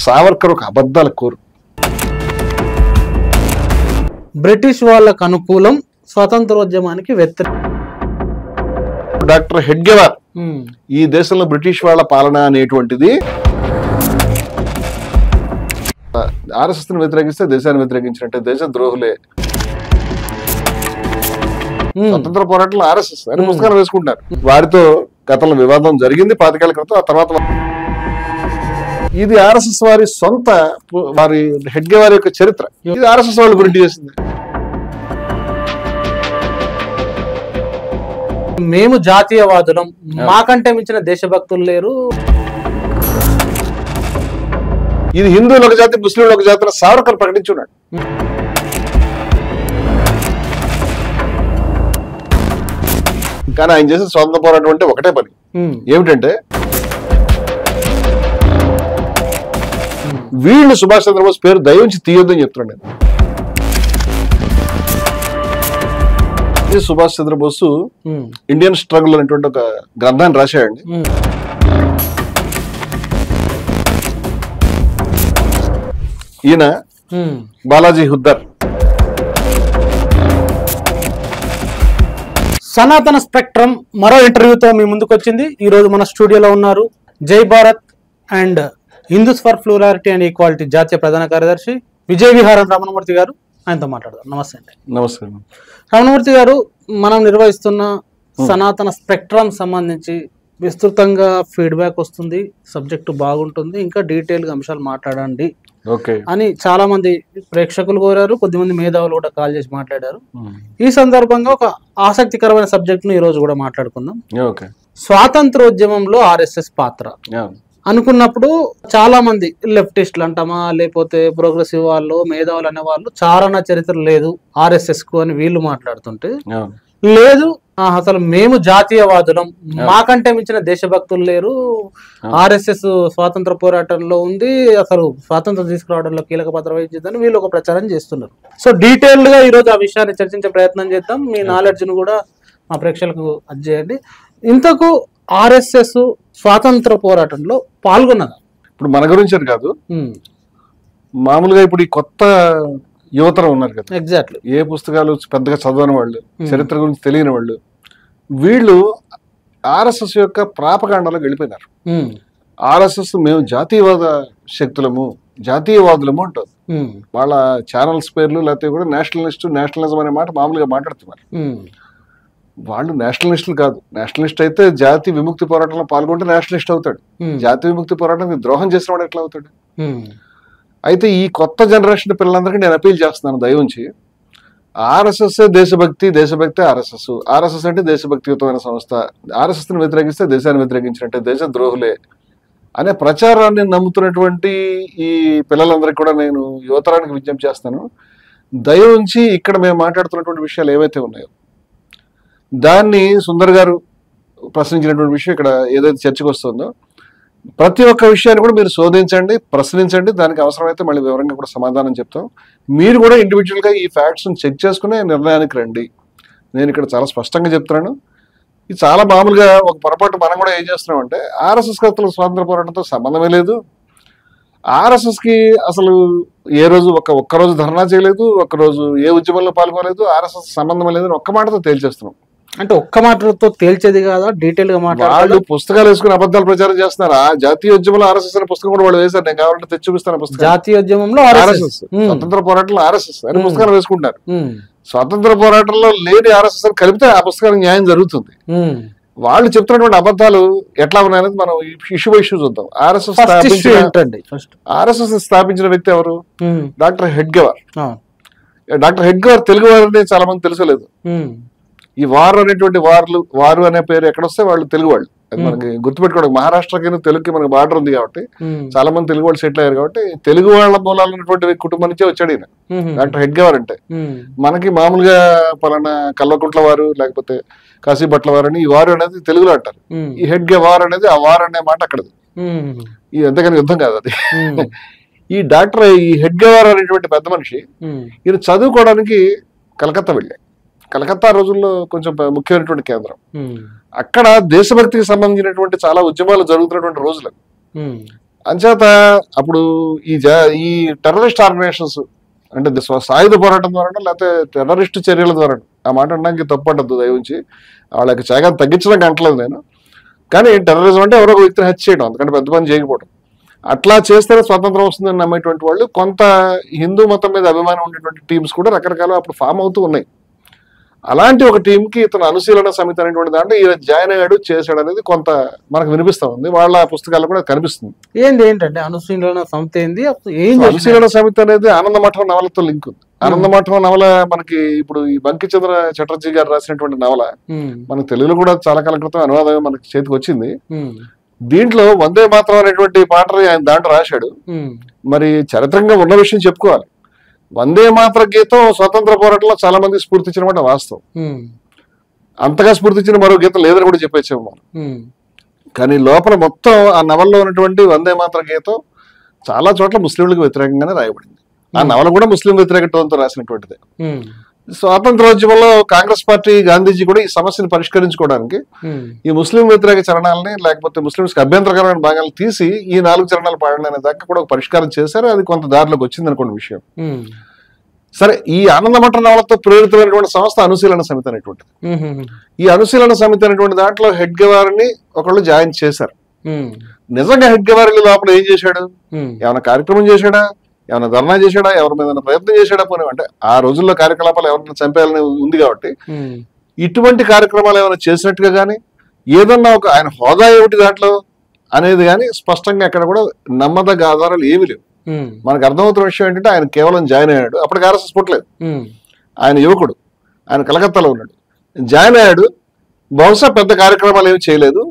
సావర్కర్ ఒక అబద్ధాల కోరు. బ్రిటిష్ వాళ్ళకు అనుకూలం, స్వాతంత్రోద్యమానికి వ్యతిరేకం. డాక్టర్ హెడ్గేవార్ ఈ దేశంలో బ్రిటిష్ వాళ్ళ పాలన అనేటువంటిది ఆర్ఎస్ఎస్ ని వ్యతిరేకిస్తే దేశాన్ని వ్యతిరేకించినట్టే, దేశ ద్రోహులే. స్వతంత్ర పోరాటంలో ఆర్ఎస్ఎస్ అని పుస్తకాలు వేసుకుంటారు. వారితో గతంలో వివాదం జరిగింది 25 ఏళ్ల క్రితం. ఆ తర్వాత ఇది ఆర్ఎస్ఎస్ వారి సొంత, వారి హెడ్గేవార్ యొక్క చరిత్ర. ఇది ఆర్ఎస్ఎస్ వాళ్ళు గురించి చేసింది. మేము జాతీయవాదులం, మాకంటే మించిన దేశభక్తులు లేరు. ఇది హిందువులు ఒక జాతి, ముస్లింలు ఒక జాతి సావర్కర్ ప్రకటించున్నాడు. కానీ ఆయన చేసిన స్వాతంత్ర పోరాటం అంటే ఒకటే పని, ఏమిటంటే వీళ్ళు సుభాష్ చంద్రబోస్ పేరు దయించి తీయొద్దని చెప్తున్నాడు నేను. సుభాష్ చంద్రబోస్ ఇండియన్ స్ట్రగుల్ అనేటువంటి ఒక గ్రంథాన్ని రాశాడండి. ఈయన బాలాజీ హుద్దర్. సనాతన స్పెక్ట్రమ్ మరో ఇంటర్వ్యూతో మీ ముందుకు వచ్చింది. ఈ రోజు మన స్టూడియోలో ఉన్నారు జై Bharat and Hindus for plurality and equality జాతీయ ప్రధాన కార్యదర్శి విజయ విహారం రమణమూర్తి గారు. ఆయనతో మాట్లాడదాం. నమస్తే అండి. నమస్కారం రమణమూర్తి గారు, మనం నిర్వహిస్తున్న సనాతన స్పెక్ట్రమ్ సంబంధించి విస్తృతంగా ఫీడ్బ్యాక్ వస్తుంది, సబ్జెక్టు బాగుంటుంది, ఇంకా డీటెయిల్ గా అంశాలు మాట్లాడండి అని చాలా మంది ప్రేక్షకులు కోరారు. కొద్దిమంది మేధావులు కూడా కాల్ చేసి మాట్లాడారు. ఈ సందర్భంగా ఒక ఆసక్తికరమైన సబ్జెక్ట్ ను ఈ రోజు కూడా మాట్లాడుకుందాం. స్వాతంత్రోద్యమంలో ఆర్ఎస్ఎస్ పాత్ర అనుకున్నప్పుడు చాలా మంది లెఫ్టిస్టులు అంటామా, లేకపోతే ప్రోగ్రెసివ్ వాళ్ళు, మేధావులు అనే వాళ్ళు చారణ చరిత్ర లేదు ఆర్ఎస్ఎస్ కు అని వీళ్ళు మాట్లాడుతుంటే, లేదు అసలు మేము జాతీయవాదులం, మాకంటే మించిన దేశభక్తులు లేరు, ఆర్ఎస్ఎస్ స్వాతంత్ర పోరాటంలో ఉంది, అసలు స్వాతంత్రం తీసుకురావడంలో కీలక పాత్ర వహించిందని వీళ్ళు ఒక ప్రచారం చేస్తున్నారు. సో డీటెయిల్డ్ గా ఈరోజు ఆ విషయాన్ని చర్చించే ప్రయత్నం చేద్దాం. మీ నాలెడ్జ్ ను కూడా మా ప్రేక్షకులకు అందజేయండి. ఇంతకు ఆర్ఎస్ఎస్ స్వాతంత్ర పోరాటంలో పాల్గొన్నదా? ఇప్పుడు మన గురించి అని కాదు, మామూలుగా ఇప్పుడు ఈ కొత్త యువతరం ఉన్నారు కదా, ఎగ్జాక్ట్లీ ఏ పుస్తకాలు పెద్దగా చదవని వాళ్ళు, చరిత్ర గురించి తెలియని వాళ్ళు, వీళ్ళు ఆర్ఎస్ఎస్ యొక్క ప్రాపకాండలో వెళ్ళిపోయినారు. ఆర్ఎస్ఎస్ మేము జాతీయవాద శక్తులము, జాతీయవాదులము అంటారు. వాళ్ళ ఛానల్స్ పేర్లు లేకపోతే కూడా నేషనలిజం అనే మాట మామూలుగా మాట్లాడుతున్నారు. వాళ్ళు నేషనలిస్టులు కాదు. నేషనలిస్ట్ అయితే జాతి విముక్తి పోరాటంలో పాల్గొంటే నేషనలిస్ట్ అవుతాడు. జాతి విముక్తి పోరాటానికి ద్రోహం చేసిన వాడు ఎట్లా అవుతాడు? అయితే ఈ కొత్త జనరేషన్ పిల్లలందరికీ నేను అపీల్ చేస్తున్నాను, దయవుంచి ఆర్ఎస్ఎస్ దేశభక్తి, దేశభక్తి ఆర్ఎస్ఎస్. ఆర్ఎస్ఎస్ అంటే దేశభక్తియుతమైన సంస్థ, ఆర్ఎస్ఎస్ ని వ్యతిరేకిస్తే దేశాన్ని వ్యతిరేకించినట్టే, దేశ ద్రోహులే అనే ప్రచారాన్ని నమ్ముతున్నటువంటి ఈ పిల్లలందరికీ కూడా నేను యువతరానికి విజ్ఞప్తి చేస్తాను, దయవుంచి ఇక్కడ మేము మాట్లాడుతున్నటువంటి విషయాలు ఏవైతే ఉన్నాయో దాన్ని సుందర్ గారు ప్రశ్నించినటువంటి విషయం ఇక్కడ ఏదైతే చర్చకు వస్తుందో ప్రతి ఒక్క విషయాన్ని కూడా మీరు శోధించండి, ప్రశ్నించండి. దానికి అవసరమైతే మళ్ళీ వివరంగా కూడా సమాధానం చెప్తాం. మీరు కూడా ఇండివిజువల్గా ఈ ఫ్యాక్ట్స్ని చెక్ చేసుకునే నిర్ణయానికి రండి. నేను ఇక్కడ చాలా స్పష్టంగా చెప్తున్నాను. ఇది చాలా మామూలుగా ఒక పొరపాటు మనం కూడా ఏం చేస్తున్నాం అంటే, ఆర్ఎస్ఎస్ కర్తల స్వాతంత్ర పోరాటంతో సంబంధమే లేదు, ఆర్ఎస్ఎస్కి అసలు ఏ రోజు ఒక్కరోజు ధర్నా చేయలేదు, ఒక్కరోజు ఏ ఉద్యమంలో పాల్గొనలేదు, ఆర్ఎస్ఎస్ సంబంధం లేదని ఒక్క మాటతో తేల్చేస్తున్నాం. అంటే ఒక్క మాటతో తేల్చేది కాదా, డీటెయిల్ గా వాళ్ళు పుస్తకాలు వేసుకుని అబద్ధాలు ప్రచారం చేస్తున్నారు. ఆ జాతీయోద్యమంలో ఆర్ఎస్ఎస్ అనే పుస్తకం కూడా వాళ్ళు వేశారు. నేను కావాలంటే తెచ్చి చూపిస్తాను పుస్తకం. జాతీయోద్యమంలో ఆర్ఎస్ఎస్, స్వతంత్ర పోరాటంలో ఆర్ఎస్ఎస్ అని పుస్తకాలు వేసుకుంటారు. స్వాతంత్ర పోరాటంలో లేని ఆర్ఎస్ఎస్ అని కలిపితే ఆ పుస్తకానికి న్యాయం జరుగుతుంది. వాళ్ళు చెప్తున్నటువంటి అబద్ధాలు ఎట్లా ఉన్నాయనేది మనం ఇష్యూ బై ఇష్యూ చూద్దాం. ఆర్ఎస్ఎస్ స్థాపించిన వ్యక్తి ఎవరు? డాక్టర్ హెడ్గేవార్. డాక్టర్ హెడ్గేవార్ తెలుగు వారిని చాలా మంది తెలుసలేదు. ఈ వారు అనేటువంటి వారు అనే పేరు ఎక్కడొస్తే వాళ్ళు తెలుగు వాళ్ళు. అది మనకి గుర్తుపెట్టుకోవడం. మహారాష్ట్రకి తెలుగుకి మనకి బార్డర్ ఉంది కాబట్టి చాలా మంది తెలుగు వాళ్ళు సెటిల్ అయ్యారు కాబట్టి తెలుగు వాళ్ళ మూలాలన్నటువంటి కుటుంబం నుంచే వచ్చాడు ఈయన డాక్టర్ హెడ్గేవార్ అంటే. మనకి మామూలుగా పలానా కల్వకుంట్ల వారు లేకపోతే కాశీభట్ల వారు అని ఈ వారు అనేది తెలుగులో అంటారు. ఈ హెడ్గేవార్ అనేది ఆ వారు అనే మాట అక్కడది. ఈ అంతేగాని యుద్ధం కాదు అది. ఈ డాక్టర్ ఈ హెడ్గేవార్ అనేటువంటి పెద్ద మనిషి ఈయన చదువుకోవడానికి కలకత్తా వెళ్ళాడు. కలకత్తా రోజుల్లో కొంచెం ముఖ్యమైనటువంటి కేంద్రం. అక్కడ దేశభక్తికి సంబంధించినటువంటి చాలా ఉద్యమాలు జరుగుతున్నటువంటి రోజులు. అంచేత అప్పుడు ఈ టెర్రరిస్ట్ ఆర్గనైజేషన్స్ అంటే సాయుధ పోరాటం ద్వారా లేకపోతే టెర్రరిస్ట్ చర్యల ద్వారా, ఆ మాట అనడానికి తప్పంటద్దు దయవుంచి, వాళ్ళకి త్యాగాన్ని తగ్గించడానికి అంటలేదు నేను, కానీ టెర్రరిజం అంటే ఎవరో ఒక వ్యక్తిని హత్య చేయడం, అందుకంటే పెద్ద పని చేయకపోవడం. అట్లా చేస్తేనే స్వాతంత్రం వస్తుందని నమ్మేటువంటి వాళ్ళు, కొంత హిందూ మతం మీద అభిమానం ఉండేటువంటి టీమ్స్ కూడా రకరకాల అప్పుడు ఫామ్ అవుతూ ఉన్నాయి. అలాంటి ఒక టీంకి ఇతను అనుశీలన సమితి అనేటువంటి దాంట్లో ఈయన జాయిన్ అయ్యాడు, చేశాడు అనేది కొంత మనకు వినిపిస్తా ఉంది, వాళ్ళ పుస్తకాల్లో కూడా కనిపిస్తుంది. ఏంటంటే అనుశీలన సమితి ఏంది? అనుశీలన సమితి అనేది ఆనందమఠం నవలతో లింక్ ఉంది. ఆనందమఠం నవల మనకి ఇప్పుడు ఈ బంకిచంద్ర చటర్జీ గారు రాసినటువంటి నవల మనకి తెలుగులో కూడా చాలా కాలం క్రితం అనువాదం మనకి చేతికి వచ్చింది. దీంట్లో వందే మాత్రం అనేటువంటి పాటని ఆయన దాంట్లో రాశాడు. మరి చరిత్రంగా ఉన్న విషయం చెప్పుకోవాలి, వందే మాత్ర గీతం స్వతంత్ర పోరాటంలో చాలా మంది స్ఫూర్తి ఇచ్చినమాట వాస్తవం. అంతగా స్ఫూర్తి ఇచ్చిన మరో గీతం లేదని కూడా చెప్పేసాము మనం. కానీ లోపల మొత్తం ఆ నవల్లో ఉన్నటువంటి వందే మాత్ర గీతం చాలా చోట్ల ముస్లింలకు వ్యతిరేకంగానే రాయబడింది. ఆ నవల కూడా ముస్లిం వ్యతిరేక టోన్తో రాసినటువంటిదే. స్వాతంత్రోద్యమంలో కాంగ్రెస్ పార్టీ, గాంధీజీ కూడా ఈ సమస్యను పరిష్కరించుకోవడానికి ఈ ముస్లిం వ్యతిరేక చరణాలని, లేకపోతే ముస్లింస్కి అభ్యంతరకరమైన భాగాలు తీసి ఈ 4 చరణాలు పాడండి అనే దాకా కూడా ఒక పరిష్కారం చేశారు. అది కొంత దారిలోకి వచ్చింది అనుకోండి విషయం. సరే, ఈ ఆనందమఠ నవలతో ప్రేరితమైనటువంటి సంస్థ అనుశీలన సమితి అనేటువంటిది. ఈ అనుశీలన సమితి అనేటువంటి దాంట్లో హెడ్ గవారిని ఒకళ్ళు జాయిన్ చేశారు. నిజంగా హెడ్ గవారి లోపల ఏం చేశాడు? ఏమైనా కార్యక్రమం చేశాడా? ఏమైనా ధర్నా చేశాడా? ఎవరి మీద ప్రయత్నం చేశాడా? పోనీ అంటే ఆ రోజుల్లో కార్యకలాపాలు ఎవరైనా చంపేయాలని ఉంది కాబట్టి ఇటువంటి కార్యక్రమాలు ఏమైనా చేసినట్టుగా కానీ, ఏదన్నా ఒక ఆయన హోదా ఏమిటి దాంట్లో అనేది కానీ స్పష్టంగా ఎక్కడ కూడా నమ్మదగ్గ ఆధారాలు ఏమీ లేవు. మనకు అర్థమవుతున్న విషయం ఏంటంటే ఆయన కేవలం జాయిన్ అయ్యాడు. అప్పటికి ఆర్ఎస్ఎస్ పుట్టలేదు, ఆయన యువకుడు, ఆయన కలకత్తాలో ఉన్నాడు, జాయిన్ అయ్యాడు. బహుశా పెద్ద కార్యక్రమాలు ఏమి చేయలేదు,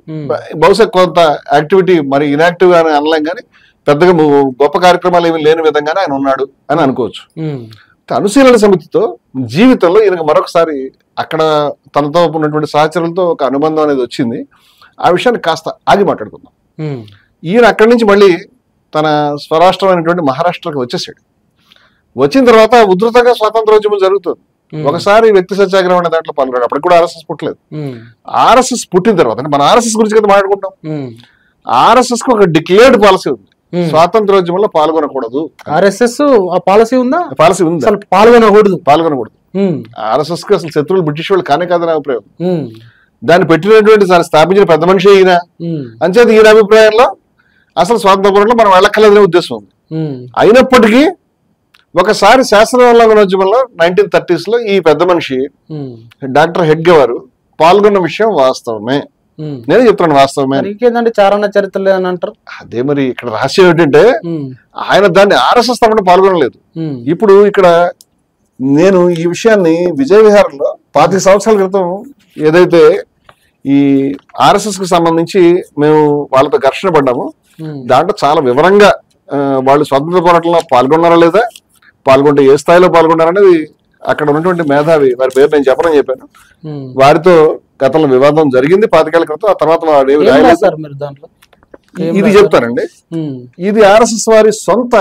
బహుశా కొంత యాక్టివిటీ, మరి ఇన్యాక్టివ్ అని అనలేం, కానీ పెద్దగా గొప్ప కార్యక్రమాలు ఏమి లేని విధంగానే ఆయన ఉన్నాడు అని అనుకోవచ్చు. అనుశీలన సమితితో జీవితంలో ఈయనకు మరొకసారి అక్కడ తనతో ఉన్నటువంటి సహచరులతో ఒక అనుబంధం అనేది వచ్చింది. ఆ విషయాన్ని కాస్త ఆగి మాట్లాడుకుందాం. ఈయన అక్కడి నుంచి మళ్ళీ తన స్వరాష్ట్రం అయినటువంటి మహారాష్ట్రకి వచ్చేసాడు. వచ్చిన తర్వాత ఉధృతంగా స్వాతంత్రోద్యమం జరుగుతుంది. ఒకసారి వ్యక్తి సత్యాగ్రహం అనే దాంట్లో పాల్గొన్నాడు. అప్పటికి కూడా ఆర్ఎస్ఎస్ పుట్టలేదు. ఆర్ఎస్ఎస్ పుట్టిన తర్వాత అంటే మన ఆర్ఎస్ఎస్ గురించి కదా మాట్లాడుకుంటాం. ఆర్ఎస్ఎస్ కు ఒక డిక్లేర్డ్ పాలసీ ఉంది, స్వాతంత్రోద్యమంలో పాల్గొనకూడదు. ఆర్ఎస్ఎస్ పాలసీ ఉందా? పాలసీ ఉంది, పాల్గొనకూడదు. ఆర్ఎస్ఎస్ కి అసలు శత్రువులు బ్రిటిష్ వాళ్ళు కానే కాదని అభిప్రాయం. దాన్ని పెట్టినటువంటి స్థాపించిన పెద్ద మనిషి ఈయన. అంచేత ఈయన అభిప్రాయంలో అసలు స్వాతంత్రంలో మనం వెళ్ళక్కర్లేదనే ఉద్దేశం ఉంది. అయినప్పటికీ ఒకసారి శాసనోల్లంఘనోద్యమంలో 1930s లో ఈ పెద్ద మనిషి డాక్టర్ హెడ్గేవారు పాల్గొన్న విషయం వాస్తవమే. నేను చెప్తున్నాను వాస్తవమే. ఇంకేందంటే చారణ చరిత్ర లేదని అంటారు. అదే మరి ఇక్కడ రహస్యం ఏంటంటే ఆయన దాన్ని ఆర్ఎస్ఎస్ తరపున పాల్గొనలేదు. ఇప్పుడు ఇక్కడ నేను ఈ విషయాన్ని విజయ విహారంలో 25 సంవత్సరాల క్రితం ఏదైతే ఈ ఆర్ఎస్ఎస్ కి సంబంధించి మేము వాళ్ళతో ఘర్షణ పడ్డాము, దాంట్లో చాలా వివరంగా వాళ్ళు స్వాతంత్ర పోరాటంలో పాల్గొన్నారా లేదా, పాల్గొంటే ఏ స్థాయిలో పాల్గొన్నారనేది అక్కడ ఉన్నటువంటి మేధావి, వారి పేరు నేను చెప్పనని చెప్పాను, వారితో గతంలో వివాదం జరిగింది 25 ఏళ్ల క్రితం. ఆ తర్వాత ఇది చెప్తానండి. ఇది ఆర్ఎస్ఎస్ వారి సొంత,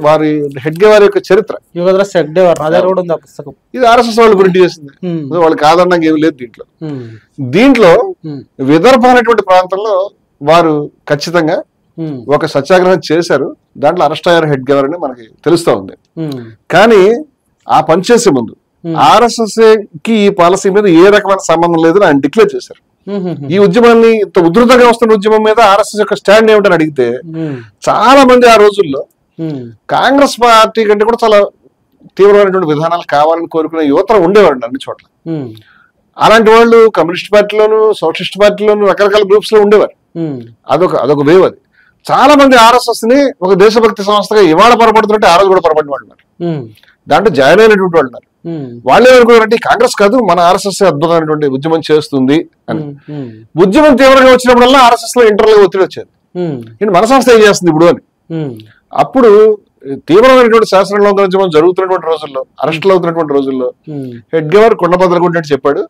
వారి హెడ్గేవారి యొక్క చరిత్ర. ఇది ఆర్ఎస్ఎస్ వాళ్ళు గురించి చేసింది, వాళ్ళు కాదన్నాక ఏమి లేదు దీంట్లో. దీంట్లో విదర్భ అనేటువంటి ప్రాంతంలో వారు ఖచ్చితంగా ఒక సత్యాగ్రహం చేశారు. దాంట్లో అరెస్ట్ అయ్యారు హెడ్గేవార్ అని మనకి తెలుస్తా ఉంది. కానీ ఆ పనిచేసే ముందు ఆర్ఎస్ఎస్ కి ఈ పాలసీ మీద ఏ రకమైన సంబంధం లేదని ఆయన డిక్లేర్ చేశారు. ఈ ఉద్యమాన్ని, ఇంత ఉధృతంగా వస్తున్న ఉద్యమం మీద ఆర్ఎస్ఎస్ యొక్క స్టాండ్ ఏమిటని అడిగితే చాలా మంది ఆ రోజుల్లో కాంగ్రెస్ పార్టీ కంటే కూడా చాలా తీవ్రమైనటువంటి విధానాలు కావాలని కోరుకునే యువత ఉండేవాడు అన్ని చోట్ల. అలాంటి వాళ్ళు కమ్యూనిస్ట్ పార్టీలోను, సోషలిస్ట్ పార్టీలోను, రకరకాల గ్రూప్స్ లో ఉండేవారు. అదొక వేవ్. అది చాలా మంది ఆర్ఎస్ఎస్ ని ఒక దేశభక్తి సంస్థగా ఇవాళ పొరపడుతుంటే ఆ రోజు కూడా పొరపడిన వాళ్ళు ఉన్నారు. దాంట్లో జాయిన్ అయినటువంటి వాళ్ళు ఉన్నారు. వాళ్ళు ఏమనుకున్నారంటే కాంగ్రెస్ కాదు, మన ఆర్ఎస్ఎస్ అద్భుతమైనటువంటి ఉద్యమం చేస్తుంది అని. ఉద్యమం తీవ్రంగా వచ్చినప్పుడల్లా ఆర్ఎస్ఎస్ లో ఇంటర్నల్ ఒత్తిడి వచ్చేది, మన సంస్థ ఏం చేస్తుంది ఇప్పుడు అని. అప్పుడు తీవ్రమైనటువంటి శాసనోల్లంఘనోద్యమం జరుగుతున్నటువంటి రోజుల్లో, అరెస్టులు అవుతున్నటువంటి రోజుల్లో హెడ్గేవార్ కొండపదలగుంటే చెప్పాడు,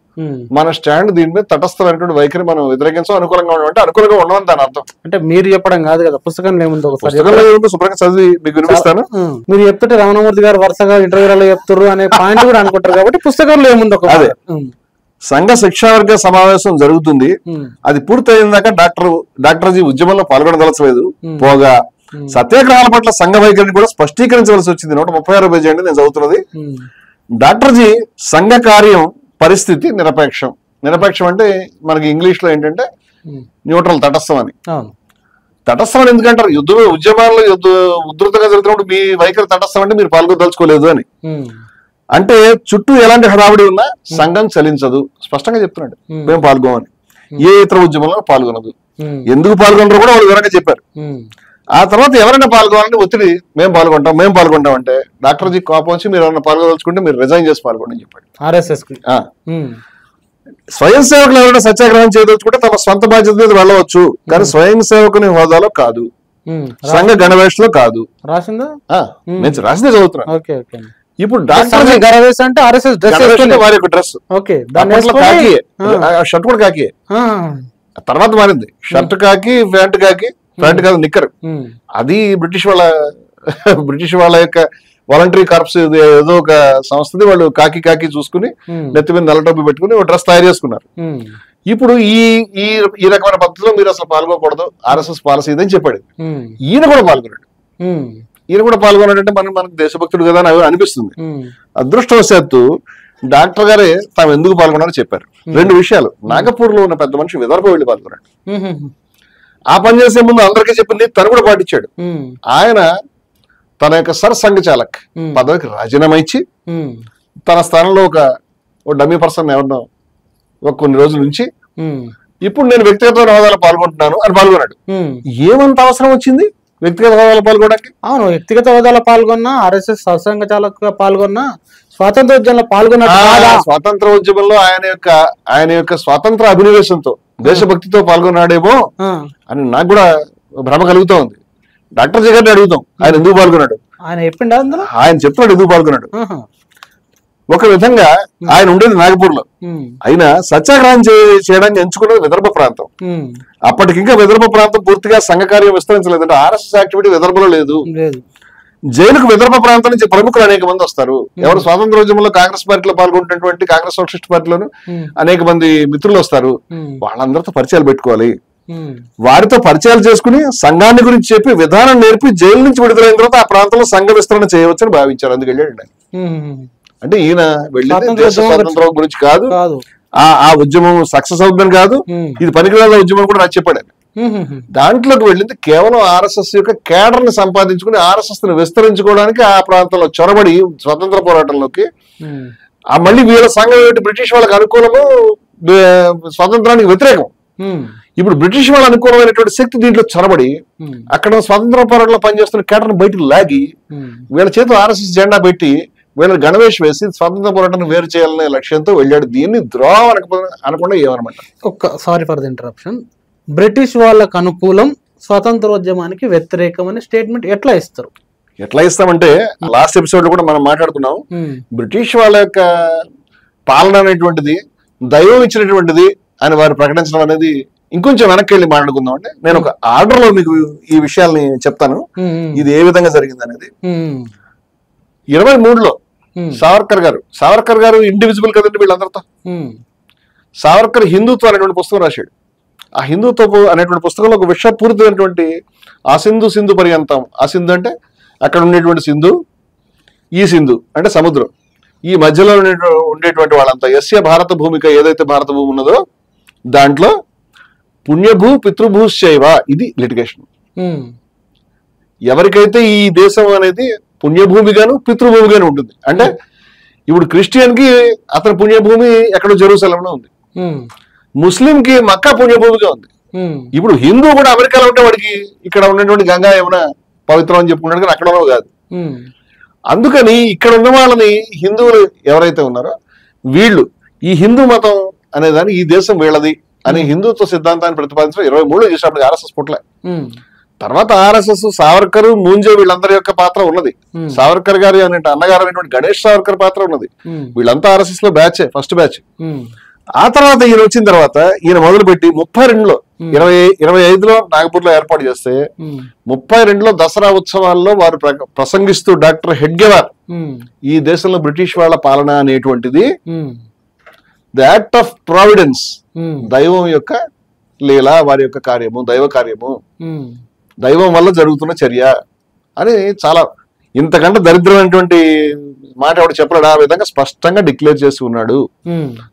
మన స్టాండ్ దీని మీద తటస్థమైనటువంటి వైఖరి మనం వ్యతిరేకించాం, అనుకూలంగా ఉండమంటే అనుకూలంగా ఉండమని దాని అర్థం. అంటే మీరు చెప్పడం కాదు కదా, పుస్తకంలో ఏముందో శుభ్రంగా చదివి మీకు వినిపిస్తాను. మీరు చెప్తుంటే రమణమూర్తి గారు వరుసగా ఇంటర్వ్యూలలో చెప్తారు అనే పాయింట్ కూడా అనుకుంటారు కాబట్టి పుస్తకంలో ఏముందో అదే. సంఘ శిక్షావర్గ సమావేశం జరుగుతుంది, అది పూర్తయిన దాకా డాక్టర్జీ ఉద్యమంలో పాల్గొనదలచలేదు. పోగా సత్యాగ్రహాల పట్ల సంఘ వైఖరిని కూడా స్పష్టీకరించవలసి వచ్చింది. 136 పేజీ అండి నేను చదువుతున్నది. డాక్టర్జీ సంఘ కార్యం పరిస్థితి నిరపేక్షం. నిరపేక్షం అంటే మనకి ఇంగ్లీష్ లో ఏంటంటే న్యూట్రల్, తటస్థం అని. తటస్థం అని ఎందుకంటారు? ఉద్యమాల్లో ఉధృతంగా జరుగుతున్నప్పుడు మీ వైఖరి తటస్థం అంటే మీరు పాల్గొదలుచుకోలేదు అని. అంటే చుట్టూ ఎలాంటి హడావిడి ఉన్నా సంఘం చలించదు, స్పష్టంగా చెప్తున్నాడు. మేము పాల్గొమని. ఏ ఇతర ఉద్యమంలో పాల్గొనదు. ఎందుకు పాల్గొనరు కూడా వాళ్ళు వివరంగా చెప్పారు. ఆ తర్వాత ఎవరైనా పాల్గొనాలని ఒత్తిడి, మేము పాల్గొంటాం అంటే డాక్టర్జీ కోపం వచ్చి మీరు ఎవరైనా పాల్గొదలుచుకుంటే మీరు రిజైన్ చేసి పాల్గొని చెప్పాడు. RSS స్వయం సేవకులు ఎవరైనా సత్యాగ్రహం చేయదలుచుకుంటే తమ సొంత బాధ్యత మీద వెళ్ళవచ్చు, కానీ స్వయం సేవకుని హోదాలో కాదు, సంఘ గణవేషలో కాదు. రాసిందా? నేను రాసిందే చదువుతున్నా. ఇప్పుడు డాక్టర్జీ గణవేష్ అంటే RSS వారి యొక్క డ్రెస్, షర్ట్ కూడా కాకి. తర్వాత మారింది, షర్ట్ కాకి, ప్యాంట్ కాకి, ప్యాంట్ కాదు నిక్కర్. అది బ్రిటిష్ వాళ్ళ యొక్క వాలంటరీ కార్ప్స్ ఏదో ఒక సంస్థది. వాళ్ళు కాకి చూసుకుని నెత్తి మీద నల్ల టోపీ పెట్టుకుని ఒక డ్రెస్ తయారు చేసుకున్నారు. ఇప్పుడు ఈ రకమైన పద్ధతిలో మీరు అసలు పాల్గొకూడదు, RSS పాలసీ ఇదని చెప్పాడు. ఈయన కూడా పాల్గొన్నాడు. అంటే మనకు దేశభక్తుడు కదా అని అనిపిస్తుంది. అదృష్టవశాత్తు డాక్టర్ గారే తాము ఎందుకు పాల్గొన్నారో చెప్పారు. 2 విషయాలు. నాగపూర్ లో ఉన్న పెద్ద మనిషి విదర్భ వెళ్లి పాల్గొన్నాడు. ఆ పని చేసే ముందు అందరికీ చెప్పింది తను కూడా పాటించాడు. ఆయన తన యొక్క సర్ సంఘ చాలక్ పదవికి రాజీనామా ఇచ్చి తన స్థానంలో ఒక డమ్మీ పర్సన్ ఎవరినో కొన్ని రోజుల నుంచి ఇప్పుడు నేను వ్యక్తిగత హోదాలో పాల్గొంటున్నాను అని పాల్గొన్నాడు. ఏమంత అవసరం వచ్చింది వ్యక్తిగత హోదాలో పాల్గొనడానికి? అవును, వ్యక్తిగత హోదాలో పాల్గొన్నా, RSS సత్సంగ చాలకుగా పాల్గొన్నా, స్వాతంత్ర ఉద్యమంలో స్వాతంత్ర ఉద్యమంలో ఆయన యొక్క స్వాతంత్ర అభినవేశంతో దేశభక్తితో పాల్గొన్నాడేమో అని నాకు కూడా భ్రమ కలుగుతూ ఉంది. డాక్టర్ జగన్ అడుగుతాం ఆయన ఎందుకు పాల్గొన్నాడు. ఆయన చెప్తున్నాడు ఎందుకు పాల్గొన్నాడు. ఒక విధంగా ఆయన ఉండేది నాగపూర్ లో, అయినా సత్యాగ్రహం చేయడానికి ఎంచుకున్నది విదర్భ ప్రాంతం. అప్పటికింకా విదర్భ ప్రాంతం పూర్తిగా సంఘ కార్యం విస్తరించలేదు. అంటే RSS యాక్టివిటీ విదర్భలో లేదు. జైలుకు విదర్భ ప్రాంతం నుంచి ప్రముఖులు అనేక మంది వస్తారు. ఎవరు స్వాతంత్రోద్యమంలో కాంగ్రెస్ పార్టీలో పాల్గొంటున్నటువంటి కాంగ్రెస్ సోషలిస్ట్ పార్టీలోను అనేక మంది మిత్రులు వస్తారు. వాళ్ళందరితో పరిచయాలు పెట్టుకోవాలి. వారితో పరిచయాలు చేసుకుని సంఘాన్ని గురించి చెప్పి విధానం నేర్పి జైలు నుంచి విడుదలైన తర్వాత ఆ ప్రాంతంలో సంఘ విస్తరణ చేయవచ్చని భావించారు. అందుకు వెళ్ళాడు. అంటే ఈయన వెళ్ళింది దేశ స్వాతంత్రం గురించి కాదు, ఆ ఉద్యమం సక్సెస్ అవుతుందని కాదు, ఇది పనికిరాల ఉద్యమం కూడా నాకు చెప్పాడు. దాంట్లోకి వెళ్ళింది కేవలం RSS యొక్క కేడర్ ని సంపాదించుకుని RSS ని విస్తరించుకోవడానికి ఆ ప్రాంతంలో చొరబడి స్వతంత్ర పోరాటంలోకి. మళ్ళీ వీళ్ళ సంఘం ఏమిటి, బ్రిటిష్ వాళ్ళకి అనుకూలము, స్వాతంత్రానికి వ్యతిరేకం. ఇప్పుడు బ్రిటిష్ వాళ్ళ అనుకూలమైనటువంటి శక్తి దీంట్లో చొరబడి అక్కడ స్వతంత్ర పోరాటంలో పనిచేస్తున్న కేడర్ని బయటకు లాగి వీళ్ళ చేతిలో RSS జెండా పెట్టి వీళ్ళని గణవేష్ వేసి స్వాతంత్ర పోరాటాన్ని వేరు చేయాలనే లక్ష్యంతో వెళ్ళాడు. దీన్ని ద్రోహం అనకుండా ఏమనమాట. Sorry for the interruption. British వాళ్ళకు అనుకూలం, స్వాతంత్రోద్యమానికి వ్యతిరేకం అనే స్టేట్మెంట్ ఎట్లా ఇస్తామంటే లాస్ట్ ఎపిసోడ్ లో కూడా మనం మాట్లాడుకున్నాం. బ్రిటిష్ వాళ్ళ యొక్క పాలన అనేటువంటిది దైవం ఇచ్చినటువంటిది అని వారు ప్రకటించడం అనేది ఇంకొంచెం వెనక్కి వెళ్ళి మాట్లాడుకుందాం. అంటే నేను ఒక ఆర్డర్ లో మీకు ఈ విషయాల్ని చెప్తాను, ఇది ఏ విధంగా జరిగింది అనేది. 23లో సావర్కర్ గారు ఇండివిజువల్ కదండి వీళ్ళందరితో. సావర్కర్ హిందుత్వం అనేటువంటి పుస్తకం రాశాడు. ఆ హిందుత్వ అనేటువంటి పుస్తకంలో ఒక విషపూరితమైనటువంటి సింధు పర్యంతం. సింధు అంటే అక్కడ ఉండేటువంటి సింధు, ఈ సింధు అంటే సముద్రం, ఈ మధ్యలో ఉండేటువంటి వాళ్ళంతా యస్య భారత భూమిక, ఏదైతే భారత భూమి ఉన్నదో దాంట్లో పుణ్యభూ పితృభూశ్చైవ, ఇది లిటిగేషన్. ఎవరికైతే ఈ దేశం అనేది పుణ్యభూమిగాను పితృభూమిగాను ఉంటుంది. అంటే ఇప్పుడు క్రిస్టియన్ కి అతని పుణ్యభూమి ఎక్కడో జెరూసలంలో ఉంది, ముస్లిం కి మక్కా పుణ్యభూమిగా ఉంది. ఇప్పుడు హిందూ కూడా అమెరికాలో ఉంటే వాడికి ఇక్కడ ఉన్నటువంటి గంగా యమున పవిత్రం అని చెప్పుకున్నాడు, కానీ అక్కడ కాదు. అందుకని ఇక్కడ ఉన్న వాళ్ళని హిందువులు ఎవరైతే ఉన్నారో వీళ్ళు ఈ హిందూ మతం అనేదాన్ని ఈ దేశం వీళ్ళది అని హిందుత్వ సిద్ధాంతాన్ని ప్రతిపాదించడం 23లో చేసినప్పుడు RSS పుట్లే. తర్వాత RSS సావర్కర్, మూంజే వీళ్ళందరి యొక్క పాత్ర ఉన్నది. సావర్కర్ గారి అన్నగారు అనేటువంటి గణేష్ సావర్కర్ పాత్ర ఉన్నది. వీళ్ళంతా RSS లో బ్యాచ్, ఫస్ట్ బ్యాచ్. ఆ తర్వాత ఈయన వచ్చిన తర్వాత ఈయన మొదలుపెట్టి 32లో 25లో నాగపూర్ లో ఏర్పాటు చేస్తే 32లో దసరా ఉత్సవాల్లో వారు ప్రసంగిస్తూ డాక్టర్ హెడ్గేవార్ ఈ దేశంలో బ్రిటిష్ వాళ్ళ పాలన అనేటువంటిది ది యాక్ట్ ఆఫ్ ప్రావిడెన్స్, దైవం యొక్క లీల, వారి యొక్క కార్యము, దైవ కార్యము దైవం వల్ల జరుగుతున్న చర్య అని చాలా ఇంతకంటే దరిద్రమైనటువంటి మాట ఎవడు చెప్పలేడు. ఆ విధంగా స్పష్టంగా డిక్లేర్ చేసి ఉన్నాడు.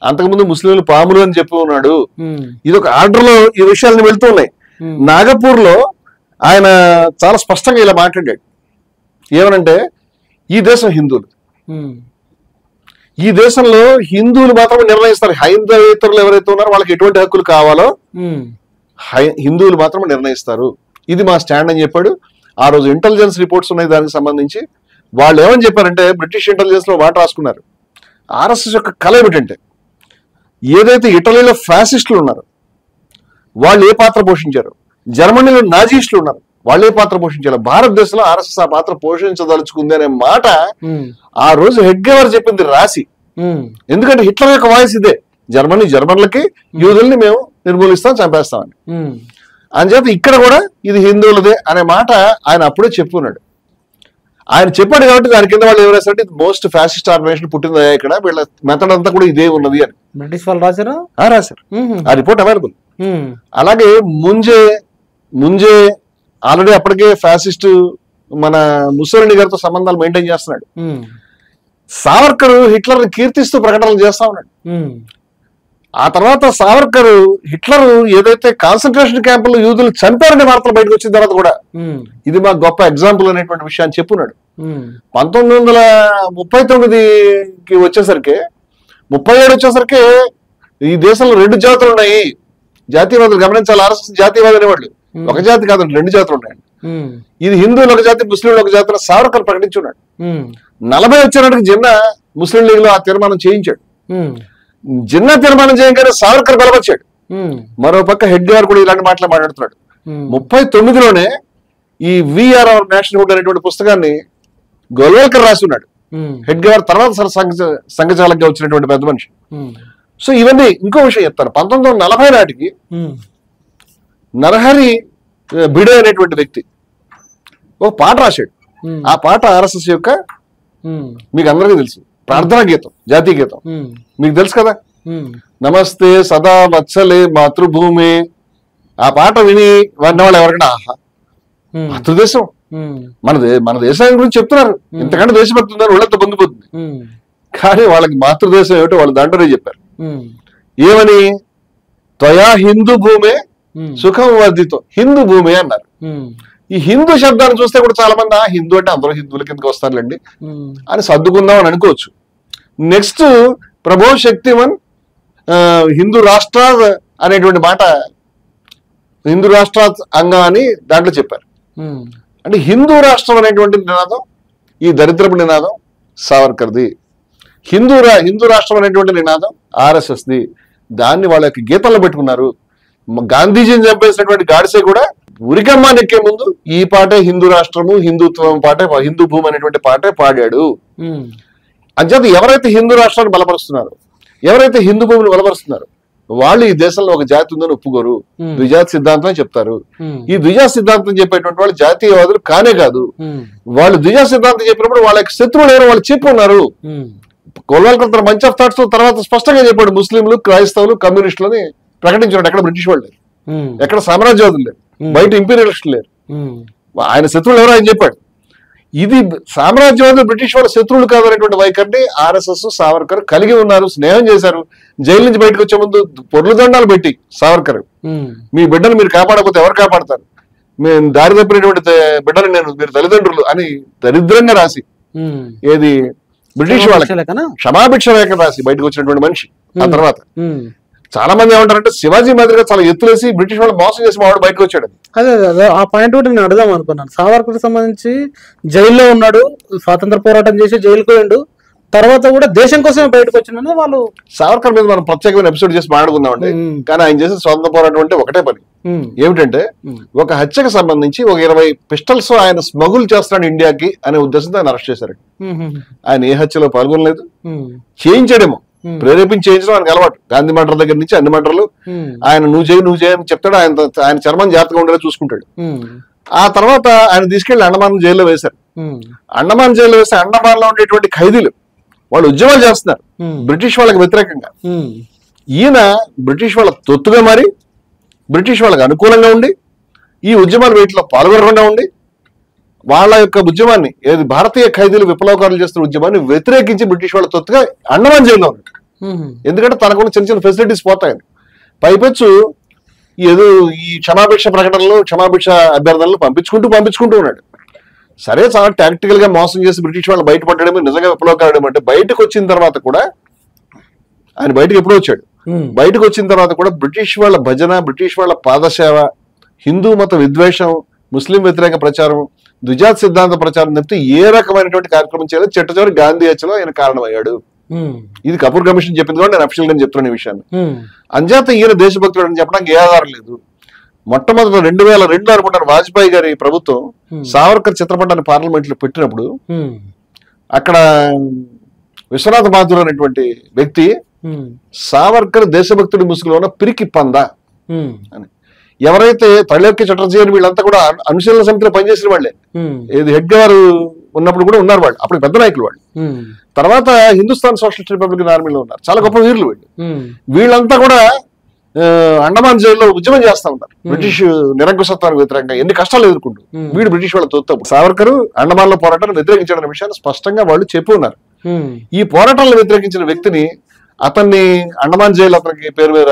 అంతకుముందు ముస్లింలు పాములు అని చెప్పి ఉన్నాడు. ఇది ఒక ఆర్డర్ లో ఈ విషయాలను వెళ్తూ ఉన్నాయి. నాగపూర్ లో ఆయన చాలా స్పష్టంగా ఇలా మాట్లాడాడు. ఏమనంటే ఈ దేశం హిందువులు, ఈ దేశంలో హిందువులు మాత్రమే నిర్ణయిస్తారు. హైందవేతరులు ఎవరైతే ఉన్నారో వాళ్ళకి ఎటువంటి హక్కులు కావాలో హిందువులు మాత్రమే నిర్ణయిస్తారు. ఇది మా స్టాండ్ అని చెప్పాడు. ఆ రోజు ఇంటెలిజెన్స్ రిపోర్ట్స్ ఉన్నాయి దానికి సంబంధించి. వాళ్ళు ఏమని చెప్పారంటే బ్రిటిష్ ఇంటెలిజెన్స్ లో మాట రాసుకున్నారు. ఆర్ఎస్ఎస్ యొక్క కళ ఏమిటంటే ఏదైతే ఇటలీలో ఫ్యాసిస్టులు ఉన్నారో వాళ్ళు ఏ పాత్ర పోషించారు, జర్మనీలో నాజీస్టులు ఉన్నారు వాళ్ళు ఏ పాత్ర పోషించారు, భారతదేశంలో ఆర్ఎస్ఎస్ ఆ పాత్ర పోషించదలుచుకుంది అనే మాట ఆ రోజు హెడ్గేవర్ చెప్పింది రాసి. ఎందుకంటే హిట్లర్ యొక్క వాయిస్ ఇదే, జర్మన్లకి యూదుల్ని మేము నిర్మూలిస్తాం, చంపేస్తామని. అంచేత ఇక్కడ కూడా ఇది హిందువులదే అనే మాట ఆయన అప్పుడే చెప్పుకున్నాడు. ఆయన చెప్పాడు కాబట్టి దాని కింద వాళ్ళు ఏం రాశారంటే ఇది మోస్ట్ ఫ్యాసిస్ట్ ఆర్గనైజేషన్ పుట్టిందా ఇక్కడ, వీళ్ళ మెథడ్ అంతా కూడా ఇదే ఉన్నది అని బ్రిటిష్ వాళ్ళు రాశారు. ఆ రిపోర్ట్ అవైలబుల్. అలాగే ముంజే ఆల్రెడీ అప్పటికే ఫ్యాసిస్ట్ మన ముసోలిని గారితో సంబంధాలు మెయింటైన్ చేస్తున్నాడు. సావర్కర్ హిట్లర్ కీర్తిస్తూ ప్రకటనలు చేస్తా ఉన్నాడు. ఆ తర్వాత సావర్కర్ హిట్లర్ ఏదైతే కాన్సన్ట్రేషన్ క్యాంపుల్లో యూదులు చంపారనే వార్తలు బయటకు వచ్చిన తర్వాత కూడా ఇది మా గొప్ప ఎగ్జాంపుల్ అనేటువంటి విషయాన్ని చెప్పున్నాడు. 1939కి వచ్చేసరికి 37 వచ్చేసరికి ఈ దేశంలో 2 జాతులు ఉన్నాయి. జాతీయవాదులు గమనించాలి, ఆర్ఎస్ఎస్ జాతీయవాది అనేవాళ్ళు ఒక జాతి కాదండి, 2 జాతులు ఉన్నాయండి. ఇది హిందువులు ఒక జాతి, ముస్లింలు ఒక జాతి సావర్కర్ ప్రకటించున్నాడు. 40 వచ్చేనాటికి జిన్నా ముస్లిం లీగ్ లో ఆ తీర్మానం చేయించాడు. జిన్నా తీర్మానం చేయగానే సావర్కర్ బలపరిచాడు. మరోపక్క హెడ్గేవర్ కూడా ఇలాంటి మాటలు మాట్లాడుతున్నాడు. 39లోనే ఈ వీఆర్ అవర్ నేషన్హుడ్ అనేటువంటి పుస్తకాన్ని గోల్వల్కర్ రాసి ఉన్నాడు. హెడ్గేవర్ తర్వాత సంఘచాలకుగా వచ్చినటువంటి పెద్ద మనిషి. సో ఇవన్నీ ఇంకో విషయం చెప్తాను. 1940 నాటికి నరహరి బిడే అనేటువంటి వ్యక్తి ఒక పాట రాశాడు. ఆ పాట ఆర్ఎస్ఎస్ యొక్క మీకు అందరికీ తెలుసు ప్రార్థనా గీతం, జాతీయ గీతం మీకు తెలుసు కదా. నమస్తే సదా వత్సలే మాతృభూమి. ఆ పాట విని వాళ్ళు ఎవరికైనా ఆహా మాతృదేశం మన దేశాన్ని గురించి చెప్తున్నారు, ఇంతకంటే దేశభక్తి ఉందని వాళ్ళంతా పొంగిపోతుంది. కానీ వాళ్ళకి మాతృదేశం ఏమిటో వాళ్ళు దాంట్లోనే చెప్పారు. ఏమని త్వయా హిందూ భూమే సుఖం వర్ధితో, హిందూ భూమి అన్నారు. ఈ హిందూ శబ్దాన్ని చూస్తే కూడా చాలా మంది ఆ హిందూ అంటే అందరూ హిందువుల కిందకి వస్తారులేండి అని సర్దుకుందాం అని అనుకోవచ్చు. నెక్స్ట్ ప్రభో శక్తివన్ హిందూ రాష్ట్ర అనేటువంటి మాట హిందూ రాష్ట్ర అంగం అని దాంట్లో చెప్పారు. అంటే హిందూ రాష్ట్రం అనేటువంటి నినాదం ఈ దరిద్రపు నినాదం సావర్కర్ది, హిందూ రాష్ట్రం అనేటువంటి నినాదం ఆర్ఎస్ఎస్ది. దాన్ని వాళ్ళ యొక్క గీతల్లో పెట్టుకున్నారు. గాంధీజీని చంపేసినటువంటి గాడ్సే కూడా ఉరికమ్మ నెక్కే ముందు ఈ పాటే హిందూ రాష్ట్రము హిందుత్వం పాటే హిందూ భూమి అనేటువంటి పాటే పాడాడు. అంచేత ఎవరైతే హిందూ రాష్ట్రాన్ని బలపరుస్తున్నారు, ఎవరైతే హిందూ భూమిని బలపరుస్తున్నారు వాళ్ళు ఈ దేశంలో ఒక జాతి ఉందని ఒప్పుకోరు, ద్విజాతి సిద్ధాంతం చెప్తారు. ఈ ద్విజాతి సిద్ధాంతం చెప్పేటువంటి వాళ్ళు జాతీయవాదులు కానే కాదు. వాళ్ళు ద్విజాతి సిద్ధాంతం చెప్పినప్పుడు వాళ్ళకి శత్రువులు ఎవరో వాళ్ళు చెప్పున్నారు. గోల్వల్కర్ మంచ్ ఆఫ్ థాట్స్ తర్వాత స్పష్టంగా చెప్పాడు ముస్లింలు, క్రైస్తవులు, కమ్యూనిస్టులని ప్రకటించాడు. ఎక్కడ బ్రిటిష్ వాళ్ళు లేరు, ఎక్కడ సామ్రాజ్యవాదులు లేరు, బయట ఇంపీరియలిస్టులు లేరు. ఆయన శత్రువులు ఎవరో ఆయన చెప్పాడు. ఇది సామ్రాజ్యవాదులు బ్రిటిష్ వాళ్ళ శత్రువులు కాదనేటువంటి వైఖరిని ఆర్ఎస్ఎస్ సావర్కర్ కలిగి ఉన్నారు, స్నేహం చేశారు. జైలు నుంచి బయటకు వచ్చే ముందు పొర్లు దండాలు పెట్టి సావర్కర్ మీ బిడ్డను మీరు కాపాడకపోతే ఎవరు కాపాడతారు, మేము దారి తప్పినటువంటి బిడ్డలు మీరు తల్లిదండ్రులు అని దరిద్రంగా రాసి ఏది బ్రిటిష్ వాళ్ళకి క్షమాభిక్ష లేఖ రాసి బయటకు వచ్చినటువంటి మనిషి. ఆ తర్వాత చాలా మంది ఏమంటారంటే శివాజీ మాదిరిగా చాలా ఎత్తులేసి బ్రిటిష్ వాళ్ళు మోసం చేసి మావాడు బయటకు వచ్చాడు. అదే ఆ పాయింట్ కూడా నేను అడుగుదాం అనుకున్నాను. సావర్కర్ సంబంధించి జైల్లో ఉన్నాడు, స్వాతంత్ర పోరాటం చేసి జైలుకు పోయిండు, తర్వాత కూడా దేశం కోసమే బయటకు వచ్చిందని వాళ్ళు. సావర్కర్ మీద మనం ప్రత్యేకమైన ఎపిసోడ్ చేసి మాట్లాడుకుందామండి. కానీ ఆయన చేసిన స్వాతంత్ర పోరాటం అంటే ఒకటే పని, ఏమిటంటే ఒక హత్యకు సంబంధించి ఒక 20 పిస్టల్స్ ఆయన స్మగుల్ చేస్తున్నాడు ఇండియాకి అనే ఉద్దేశంతో ఆయన అరెస్ట్ చేశారు. ఆయన ఏ హత్యలో పాల్గొనలేదు, చేయించాడేమో, ప్రేరేపించి చేయించడం ఆయనకు అలవాటు. గాంధీ మర్డర్ దగ్గర నుంచి అన్ని మర్డర్లు ఆయన నువ్వు చేయి అని చెప్తాడు. ఆయన చర్మం జాగ్రత్తగా ఉండేలా చూసుకుంటాడు. ఆ తర్వాత ఆయన తీసుకెళ్లి అండమాన్ జైల్లో వేశారు. అండమాన్ జైల్లో వేస్తే అండమాన్ లో ఉండేటువంటి ఖైదీలు వాళ్ళు ఉద్యమాలు చేస్తున్నారు బ్రిటిష్ వాళ్ళకి వ్యతిరేకంగా. ఈయన బ్రిటిష్ వాళ్ళ తొత్తుగా మారి బ్రిటిష్ వాళ్ళకి అనుకూలంగా ఉండి ఈ ఉద్యమాల వీటిలో పాల్గొనకుండా ఉండి వాళ్ళ యొక్క ఉద్యమాన్ని ఏది భారతీయ ఖైదీలు విప్లవకారులు చేస్తున్న ఉద్యమాన్ని వ్యతిరేకించి బ్రిటిష్ వాళ్ళ తొత్తుగా అండమాన్ జైల్లో ఉన్నాడు. ఎందుకంటే తనకున్న చిన్న చిన్న ఫెసిలిటీస్ పోతాయని. పైపెచ్చు ఏదో ఈ క్షమాభిక్ష ప్రకటనలు క్షమాభిక్ష అభ్యర్థనలు పంపించుకుంటూ ఉన్నాడు. సరే చాలా టాక్టికల్ గా మోసం చేసి బ్రిటిష్ వాళ్ళు బయటపడ్డాడేమో నిజంగా విప్లవకారుడు అంటే బయటకు వచ్చిన తర్వాత కూడా ఆయన బయటకు ఎప్పుడో వచ్చాడు. బయటకు వచ్చిన తర్వాత కూడా బ్రిటిష్ వాళ్ళ భజన, బ్రిటిష్ వాళ్ళ పాదసేవ, హిందూ మత విద్వేషం, ముస్లిం వ్యతిరేక ప్రచారం, ద్విజాత్ సిద్ధాంత ప్రచారం తప్పితే ఏ రకమైనటువంటి కార్యక్రమం చేయలేదు. చివరి గాంధీ హత్యలో ఆయన కారణమయ్యాడు. ఇది కపూర్ కమిషన్ చెప్పింది కూడా నేను అఫీషియల్ గా చెప్తున్న విషయాన్ని. అంచేత ఈయన దేశభక్తుడు అని చెప్పడానికి ఏ ఆధారం లేదు. మొట్టమొదటి 2002 అనుకుంటారు వాజ్పేయి గారి ప్రభుత్వం సావర్కర్ చిత్రపటాన్ని పార్లమెంట్ లో పెట్టినప్పుడు అక్కడ విశ్వనాథ బహదూర్ అనేటువంటి వ్యక్తి సావర్కర్ దేశభక్తుడి ముసుగులో ఉన్న పిరికి పందా అని, ఎవరైతే త్రైలోక్య చటర్జీ అని వీళ్ళంతా కూడా అనుశీలన సమితిలో పనిచేసిన వాళ్ళే, ఏది హెడ్ గారు ఉన్నప్పుడు కూడా ఉన్నారు వాళ్ళు, అప్పుడు పెద్ద నాయకులు వాళ్ళు. తర్వాత హిందుస్థాన్ సోషలిస్ట్ రిపబ్లికన్ ఆర్మీలో ఉన్నారు, చాలా గొప్ప వీరులు వీళ్ళు. వీళ్ళంతా కూడా అండమాన్ జైల్లో ఉద్యమం చేస్తా ఉన్నారు బ్రిటిష్ నిరంకుశత్వానికి వ్యతిరేకంగా, ఎన్ని కష్టాలు ఎదుర్కొంటూ. వీడు బ్రిటిష్ వాళ్ళ తోత్తప్పుడు సావర్కర్ అండమాన్ లో పోరాటాన్ని వ్యతిరేకించడం విషయాన్ని స్పష్టంగా వాళ్ళు చెప్పి ఉన్నారు. ఈ పోరాటాలను వ్యతిరేకించిన వ్యక్తిని అతన్ని అండమాన్ జైలు అతనికి పేరు మీద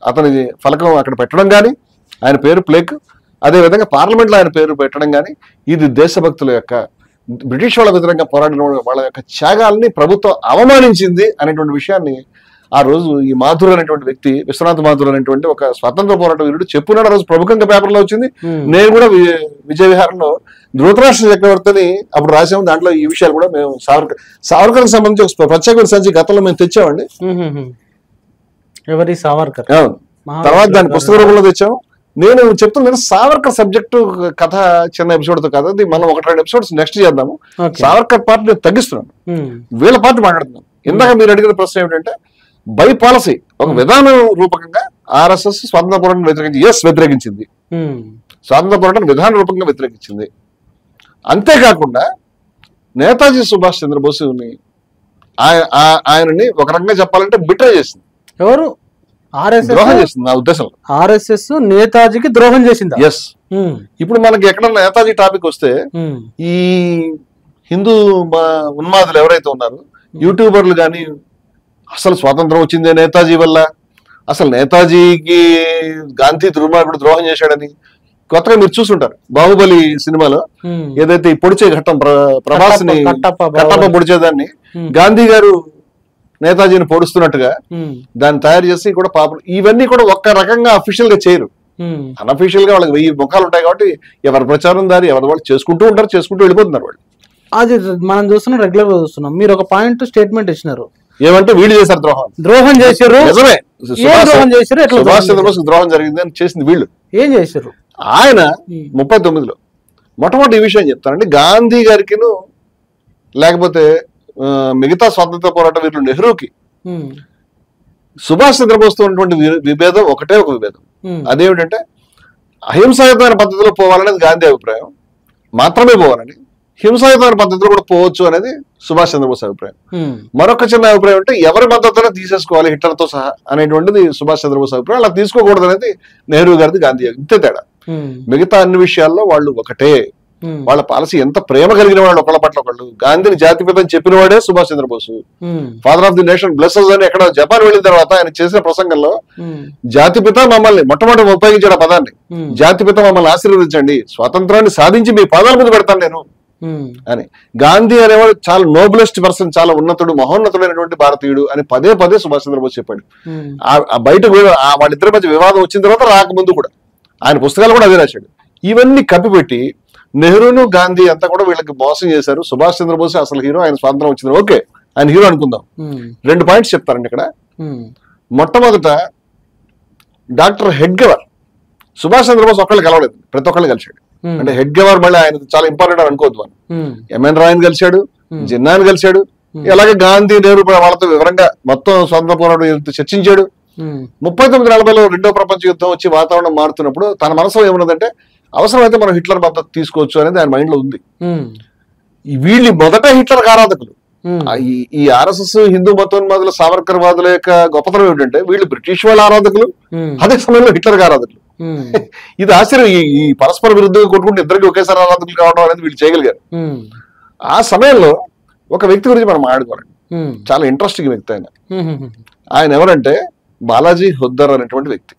అతని ఫలకం అక్కడ పెట్టడం కానీ, ఆయన పేరు ప్లేక్, అదే విధంగా పార్లమెంట్ లో ఆయన పేరు పెట్టడం కానీ, ఇది దేశభక్తుల యొక్క బ్రిటిష్ వాళ్ళ వ్యతిరేకంగా పోరాడిన వాళ్ళ యొక్క త్యాగాల్ని ప్రభుత్వం అవమానించింది అనేటువంటి విషయాన్ని ఆ రోజు ఈ మాధుర్ అనేటువంటి వ్యక్తి, విశ్వనాథ్ మాధుర్ అనేటువంటి ఒక స్వతంత్ర పోరాట వీరుడు చెప్పున్నాడు. ఆ రోజు ప్రముఖంగా పేపర్లో వచ్చింది. నేను కూడా విజయ విహారంలో ధృతరాష్ట్ర చక్రవర్తిని అప్పుడు రాసాము. దాంట్లో ఈ విషయాలు కూడా మేము సావర్కర్కి సంబంధించి ఒక ప్రత్యేకమైన సంచి గతంలో మేము తెచ్చామండి. ఎవరి సావర్కర్ తర్వాత దాని పుస్తక రూపంలో తెచ్చాము. నేను చెప్తున్నాను సావర్కర్ సబ్జెక్టు కథ చిన్న ఎపిసోడ్ తో కదా, మనం 1-2 ఎపిసోడ్స్ నెక్స్ట్ చేద్దాము. సావర్కర్ పార్ట్ నేను తగ్గిస్తున్నాను, వీళ్ళ పార్ట్ మాట్లాడుతున్నాను. ఇందాక మీరు అడిగిన ప్రశ్న ఏమిటంటే బై పాలసీ ఒక విధానం రూపకంగా ఆర్ఎస్ఎస్ స్వాతంత్ర పోరాటం వ్యతిరేకించింది, స్వాతంత్ర పోరాటం విధాన రూపంగా వ్యతిరేకించింది. అంతేకాకుండా నేతాజీ సుభాష్ చంద్రబోస్ని ఆయనని ఒక రకంగా చెప్పాలంటే బిట్రే చేసింది. ఎవరు? ద్రోహం చేసింది నా ఉద్దేశంలో. ఆర్ఎస్ఎస్ నేతాజీకి ద్రోహం చేసింది. ఎస్. ఇప్పుడు మనకి ఎక్కడన్నా నేతాజీ టాపిక్ వస్తే ఈ హిందూ ఉన్మాదులు ఎవరైతే ఉన్నారో యూట్యూబర్లు కానీ అసలు స్వాతంత్రం వచ్చిందే నేతాజీ వల్ల, అసలు నేతాజీకి గాంధీ దుర్మార్గుడు ద్రోహం చేశాడని కొత్తగా మీరు చూసుంటారు. బాహుబలి సినిమాలో ఏదైతే ఈ పొడిచే ఘట్టం ప్రభాస్ ని కట్టప్ప పొడిచేదాన్ని గాంధీ గారు నేతాజీని పొడుస్తున్నట్టుగా దాన్ని తయారు చేసి కూడా పాపం ఇవన్నీ కూడా ఒక్క రకంగా అఫీషియల్ గా చేయరు. అన్అఫీషియల్ గా వాళ్ళకి 1000 ముఖాలు ఉంటాయి కాబట్టి ఎవరి ప్రచారం దారి ఎవరి వాళ్ళు చేసుకుంటూ ఉంటారు, చేసుకుంటూ వెళ్ళిపోతున్నారు వాళ్ళు. అది మనం చూస్తున్నాం, రెగ్యులర్ గా చూస్తున్నాం. మీరు ఒక పాయింట్ స్టేట్మెంట్ ఇచ్చినారు, ఏమంటే వీళ్ళు చేశారు ద్రోహం చేశారు. నిజమే, సుభాష్ చంద్రబోస్ ద్రోహం జరిగింది అని చేసింది వీళ్ళు. ఏం చేశారు? ఆయన 39లో మొట్టమొదటి ఈ విషయం చెప్తానండి. గాంధీ గారికి లేకపోతే మిగతా స్వాతంత్ర పోరాట వీరులు నెహ్రూకి సుభాష్ చంద్రబోస్తో ఉన్నటువంటి విభేదం ఒకటే ఒక విభేదం. అదేమిటంటే అహింసాయుతమైన పద్ధతిలో పోవాలనేది గాంధీ అభిప్రాయం, మాత్రమే పోవాలని. హింసాయుతమైన పద్ధతిలో కూడా పోవచ్చు అనేది సుభాష్ చంద్రబోస్ అభిప్రాయం. మరొక చిన్న అభిప్రాయం అంటే ఎవరి మద్దతునే తీసేసుకోవాలి హిట్లర్తో సహా అనేటువంటిది సుభాష్ చంద్రబోస్ అభిప్రాయం. అలా తీసుకోకూడదు అనేది నెహ్రూ గారిది, గాంధీ గారి. ఇంతే తేడా. మిగతా అన్ని విషయాల్లో వాళ్ళు ఒకటే. వాళ్ళ పాలసీ ఎంత ప్రేమ కలిగిన వాళ్ళు ఒకళ్ళ పట్ల ఒకళ్ళు. గాంధీని జాతిపిత అని చెప్పిన వాడే Subhash Chandrabose. Father of the nation blesses అని ఎక్కడ జపాన్ వెళ్ళిన తర్వాత ఆయన చేసిన ప్రసంగంలో జాతిపిత మమ్మల్ని మొట్టమొదటి ఉపయోగించాడు ఆ పదాన్ని. జాతిపిత మమ్మల్ని ఆశీర్వదించండి, స్వాతంత్రాన్ని సాధించి మీ పాదాల మీద పెడతాను నేను అని. గాంధీ అనేవాడు చాలా నోబెలెస్ట్ పర్సన్, చాలా ఉన్నతుడు, మహోన్నతుడైనటువంటి భారతీయుడు అని పదే పదే సుభాష్ చంద్రబోస్ చెప్పాడు. బయట వాళ్ళిద్దరి మధ్య వివాదం వచ్చిన తర్వాత రాకముందు కూడా ఆయన పుస్తకాలు కూడా అదే రాశాడు. ఇవన్నీ కప్పిపెట్టి నెహ్రూను గాంధీ అంతా కూడా వీళ్ళకి మోసం చేశారు. సుభాష్ చంద్రబోస్ అసలు హీరో, ఆయన స్వాతంత్రం వచ్చింది, ఓకే ఆయన హీరో అనుకుందాం. 2 పాయింట్స్ చెప్తారండి ఇక్కడ. మొట్టమొదట డాక్టర్ హెడ్గేవర్ సుభాష్ చంద్రబోస్ ఒక్కళ్ళు కలవలేదు, ప్రతి ఒక్కళ్ళు కలిశాడు. అంటే హెడ్గేవర్ మళ్ళీ ఆయన చాలా ఇంపార్టెంట్ అని అనుకోవద్దు మనం. ఎంఎన్ రాయన్ కలిశాడు, జిన్నాని కలిశాడు, అలాగే గాంధీ నెహ్రూ వాళ్ళతో వివరంగా మొత్తం స్వాతంత్ర పోరాటం చర్చించాడు. 39-40లో 2వ ప్రపంచ యుద్ధం వచ్చి వాతావరణం మారుతున్నప్పుడు తన మనసులో ఏమున్నదంటే అవసరమైతే మనం హిట్లర్ మద్దతు తీసుకోవచ్చు అనేది ఆయన మైండ్ లో ఉంది. వీళ్ళు మొదట హిట్లర్ ఆరాధకులు, ఈ ఆర్ఎస్ఎస్ హిందూ మతోన్మాదుల సావర్కర్వాదుల యొక్క గొప్పతనం ఏమిటంటే వీళ్ళు బ్రిటిష్ వాళ్ళ ఆరాధకులు, అదే సమయంలో హిట్లర్ ఆరాధకులు. ఇది ఆశ్చర్యం. ఈ పరస్పర విరుద్ధంగా కొట్టుకుంటే ఇద్దరికి ఒకేసారి ఆరాధకులు కావడం అనేది వీళ్ళు చేయగలిగారు. ఆ సమయంలో ఒక వ్యక్తి గురించి మనం మాట్లాడుకోవాలండి. చాలా ఇంట్రెస్టింగ్ వ్యక్తి ఆయన ఎవరంటే బాలాజీ హుద్దర్ అనేటువంటి వ్యక్తి.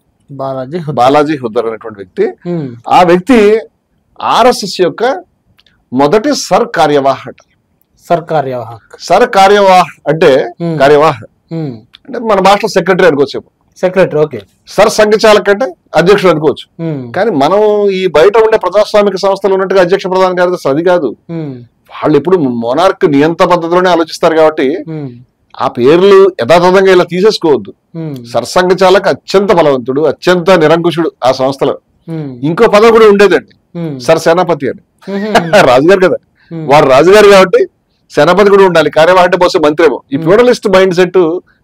బాలాజీ హుద్దర్ అనేటువంటి వ్యక్తి. ఆ వ్యక్తి ఆర్ఎస్ఎస్ యొక్క మొదటి సర్ కార్యవాహ్ అంట. సర్ కార్యవాహ్ అంటే కార్యవాహ్ అంటే మన భాషలో సెక్రటరీ అనుకోవచ్చు. Secretary, okay. సర్ సంఘచాలక్ అంటే అధ్యక్షుడు అనుకోవచ్చు. కానీ మనం ఈ బయట ఉండే ప్రజాస్వామిక సంస్థలు ఉన్నట్టుగా అధ్యక్ష ప్రధాన కార్యదర్శి అది కాదు. వాళ్ళు ఎప్పుడు మొనార్క్ నియంత్ర పద్ధతిలోనే ఆలోచిస్తారు కాబట్టి ఆ పేర్లు యథాతథంగా ఇలా తీసేసుకోవద్దు. సర్సంఘచాలక్ అత్యంత బలవంతుడు, అత్యంత నిరంకుశుడు ఆ సంస్థలో. ఇంకో పదవి కూడా ఉండేదండి, సర్ సేనాపతి అని. రాజుగారు కదా, వారు రాజుగారు కాబట్టి సేనాపతి కూడా ఉండాలి. కార్యవాహి అంటే బహుశా మంత్రి ఏమో. ఈ ఫ్యూడలిస్ట్ మైండ్ సెట్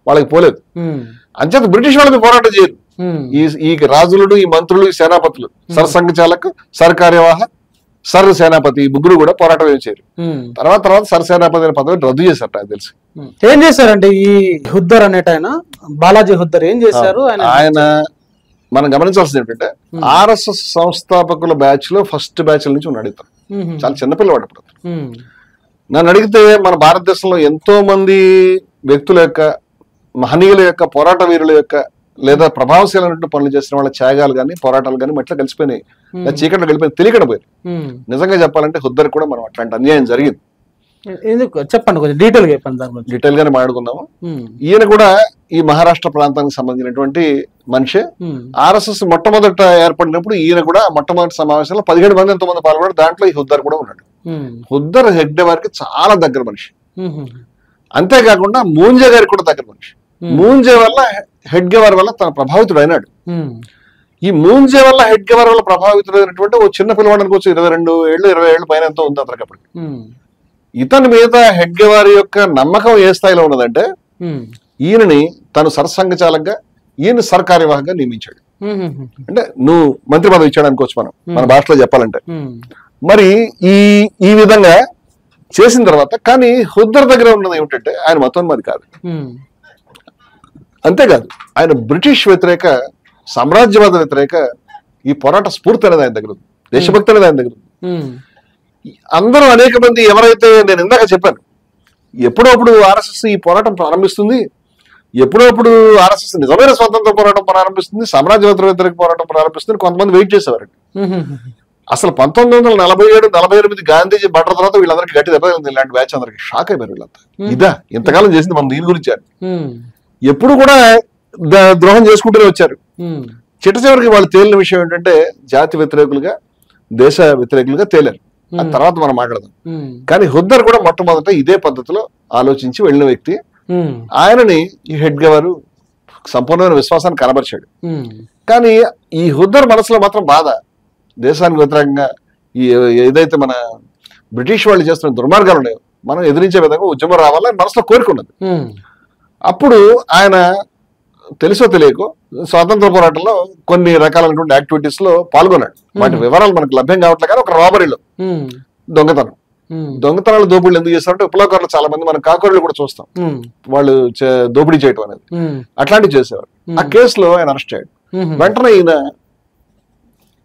వాళ్ళకి పోలేదు. అంచేత బ్రిటిష్ వాళ్ళకి పోరాటం చేయరు. ఈ రాజులు, ఈ మంత్రులు, ఈ సేనాపతులు, సర్ సంఘచాలక్, సర్ కార్యవాహ, సర్ సేనాపతి, ఈ ముగ్గురు కూడా పోరాటం ఏం చేయరు. తర్వాత సర్ సేనాపతి అనే పదవిని రద్దు చేశారు నాకు తెలిసి. ఏం చేశారంటే ఈ హుద్దర్ అనేట ఆయన, బాలాజీ హుద్దర్ ఏం చేశారు? ఆయన మనం గమనించాల్సింది ఏంటంటే ఆర్ఎస్ఎస్ సంస్థాపకుల బ్యాచ్ లో ఫస్ట్ బ్యాచ్ నుంచి ఉన్నాడు ఇతను. చాలా చిన్నపిల్లవాడు అప్పుడు. నన్ను అడిగితే మన భారతదేశంలో ఎంతో మంది వ్యక్తుల యొక్క, మహనీయుల యొక్క, పోరాట వీరుల యొక్క లేదా ప్రభావశీలైనటువంటి పనులు చేసిన వాళ్ళ త్యాగాలు కానీ పోరాటాలు కానీ మట్లా కలిసిపోయినాయి, చీకట్లో కలిపోయి తెలియకుండా పోయి. నిజంగా చెప్పాలంటే హుద్దర్ కూడా మనం అట్లాంటి అన్యాయం జరిగింది. చెప్పండి, కొంచెం డీటెయిల్ గా చెప్పండి. దాని గురించి డీటెయిల్ గానే మాట్లాడుకుందాము. ఈయన కూడా ఈ మహారాష్ట్ర ప్రాంతానికి సంబంధించినటువంటి మనిషి. ఆర్ఎస్ఎస్ మొట్టమొదట ఏర్పడినప్పుడు ఈయన కూడా మొట్టమొదటి సమావేశంలో 17 మంది ఎంతోమంది పాల్గొన్నారు. దాంట్లో ఈ హుద్దర్ కూడా ఉన్నాడు. హుద్దర్ హెగ్డేవార్కి చాలా దగ్గర మనిషి. అంతేకాకుండా మూంజే గారికి కూడా దగ్గర మనిషి. మూంజే వల్ల హెడ్గేవార్ వల్ల తన ప్రభావితుడు అయినాడు. ఈ మూంజే వల్ల హెడ్గేవార్ వల్ల ప్రభావితుడైనటువంటి ఓ చిన్న పిల్లవాడు అనుకోవచ్చు, 22 ఏళ్ళు 20 ఏళ్ళు పైన ఎంతో ఉంది అతనికి అప్పటికి. ఇతని మీద హెడ్గేవార్ యొక్క నమ్మకం ఏ స్థాయిలో ఉన్నదంటే ఈయనని తను సర్సంఘచాలకగా, ఈయన సర్కార్యవాహంగా నియమించాడు. అంటే నువ్వు మంత్రి పదవి ఇచ్చాడు అనుకోవచ్చు మనం మన భాషలో చెప్పాలంటే. మరి ఈ విధంగా చేసిన తర్వాత కానీ హుద్దర్ దగ్గర ఉన్నది ఏమిటంటే ఆయన మతోన్మాది కాదు. అంతేకాదు ఆయన బ్రిటిష్ వ్యతిరేక, సామ్రాజ్యవాద వ్యతిరేక ఈ పోరాట స్ఫూర్తి అనేది ఆయన దగ్గర ఉంది, దేశభక్తి అనేది ఆయన దగ్గర ఉంది. అందరూ అనేక మంది ఎవరైతే నేను ఇందాక చెప్పాను, ఎప్పుడప్పుడు ఆర్ఎస్ఎస్ ఈ పోరాటం ప్రారంభిస్తుంది, ఎప్పుడప్పుడు ఆర్ఎస్ఎస్ నిజమైన స్వతంత్ర పోరాటం ప్రారంభిస్తుంది, సామ్రాజ్యవాద వ్యతిరేక పోరాటం ప్రారంభిస్తుంది, కొంతమంది వెయిట్ చేసేవారండి. అసలు 1947-48 గాంధీజీ బట్ట తర్వాత వీళ్ళందరికీ గట్టి దెబ్బ ఇలాంటి బ్యాచ్ అందరికి షాక్ అయిపోయారు. వీళ్ళంతా ఇదా ఇంతకాలం చేసింది మనం దీని గురించి. ఎప్పుడు కూడా ద్రోహం చేసుకుంటూనే వచ్చారు. చిట్ట చివరికి వాళ్ళు తేలిన విషయం ఏంటంటే జాతి వ్యతిరేకులుగా, దేశ వ్యతిరేకులుగా తేలారు. ఆ తర్వాత మనం మాట్లాడదాం. కానీ హుద్దర్ కూడా మొట్టమొదట ఇదే పద్ధతిలో ఆలోచించి వెళ్ళిన వ్యక్తి. ఆయనని ఈ హెడ్గేవార్ సంపూర్ణమైన విశ్వాసాన్ని కనబరిచాడు. కానీ ఈ హుద్దర్ మనసులో మాత్రం బాధ, దేశానికి వ్యతిరేకంగా ఏదైతే మన బ్రిటిష్ వాళ్ళు చేస్తున్న దుర్మార్గాలు ఉన్నాయో మనం ఎదిరించే విధంగా ఉద్యమం రావాలని మనసులో కోరుకున్నది. అప్పుడు ఆయన తెలుసో తెలియకో స్వాతంత్ర పోరాటంలో కొన్ని రకాలైనటువంటి యాక్టివిటీస్ లో పాల్గొన్నాడు. వాటి వివరాలు మనకు లభ్యం కావట్లేదు. కానీ ఒక రాబరీలో దొంగతనాలు దోపిడీలు ఎందుకు చేస్తారంటే విప్లవకారులు చాలా మంది మనం కాకూరలు కూడా చూస్తాం, వాళ్ళు దోపిడీ చేయటం అనేది అట్లాంటివి చేసేవారు. ఆ కేసులో ఆయన అరెస్ట్ అయ్యాడు. వెంటనే ఈయన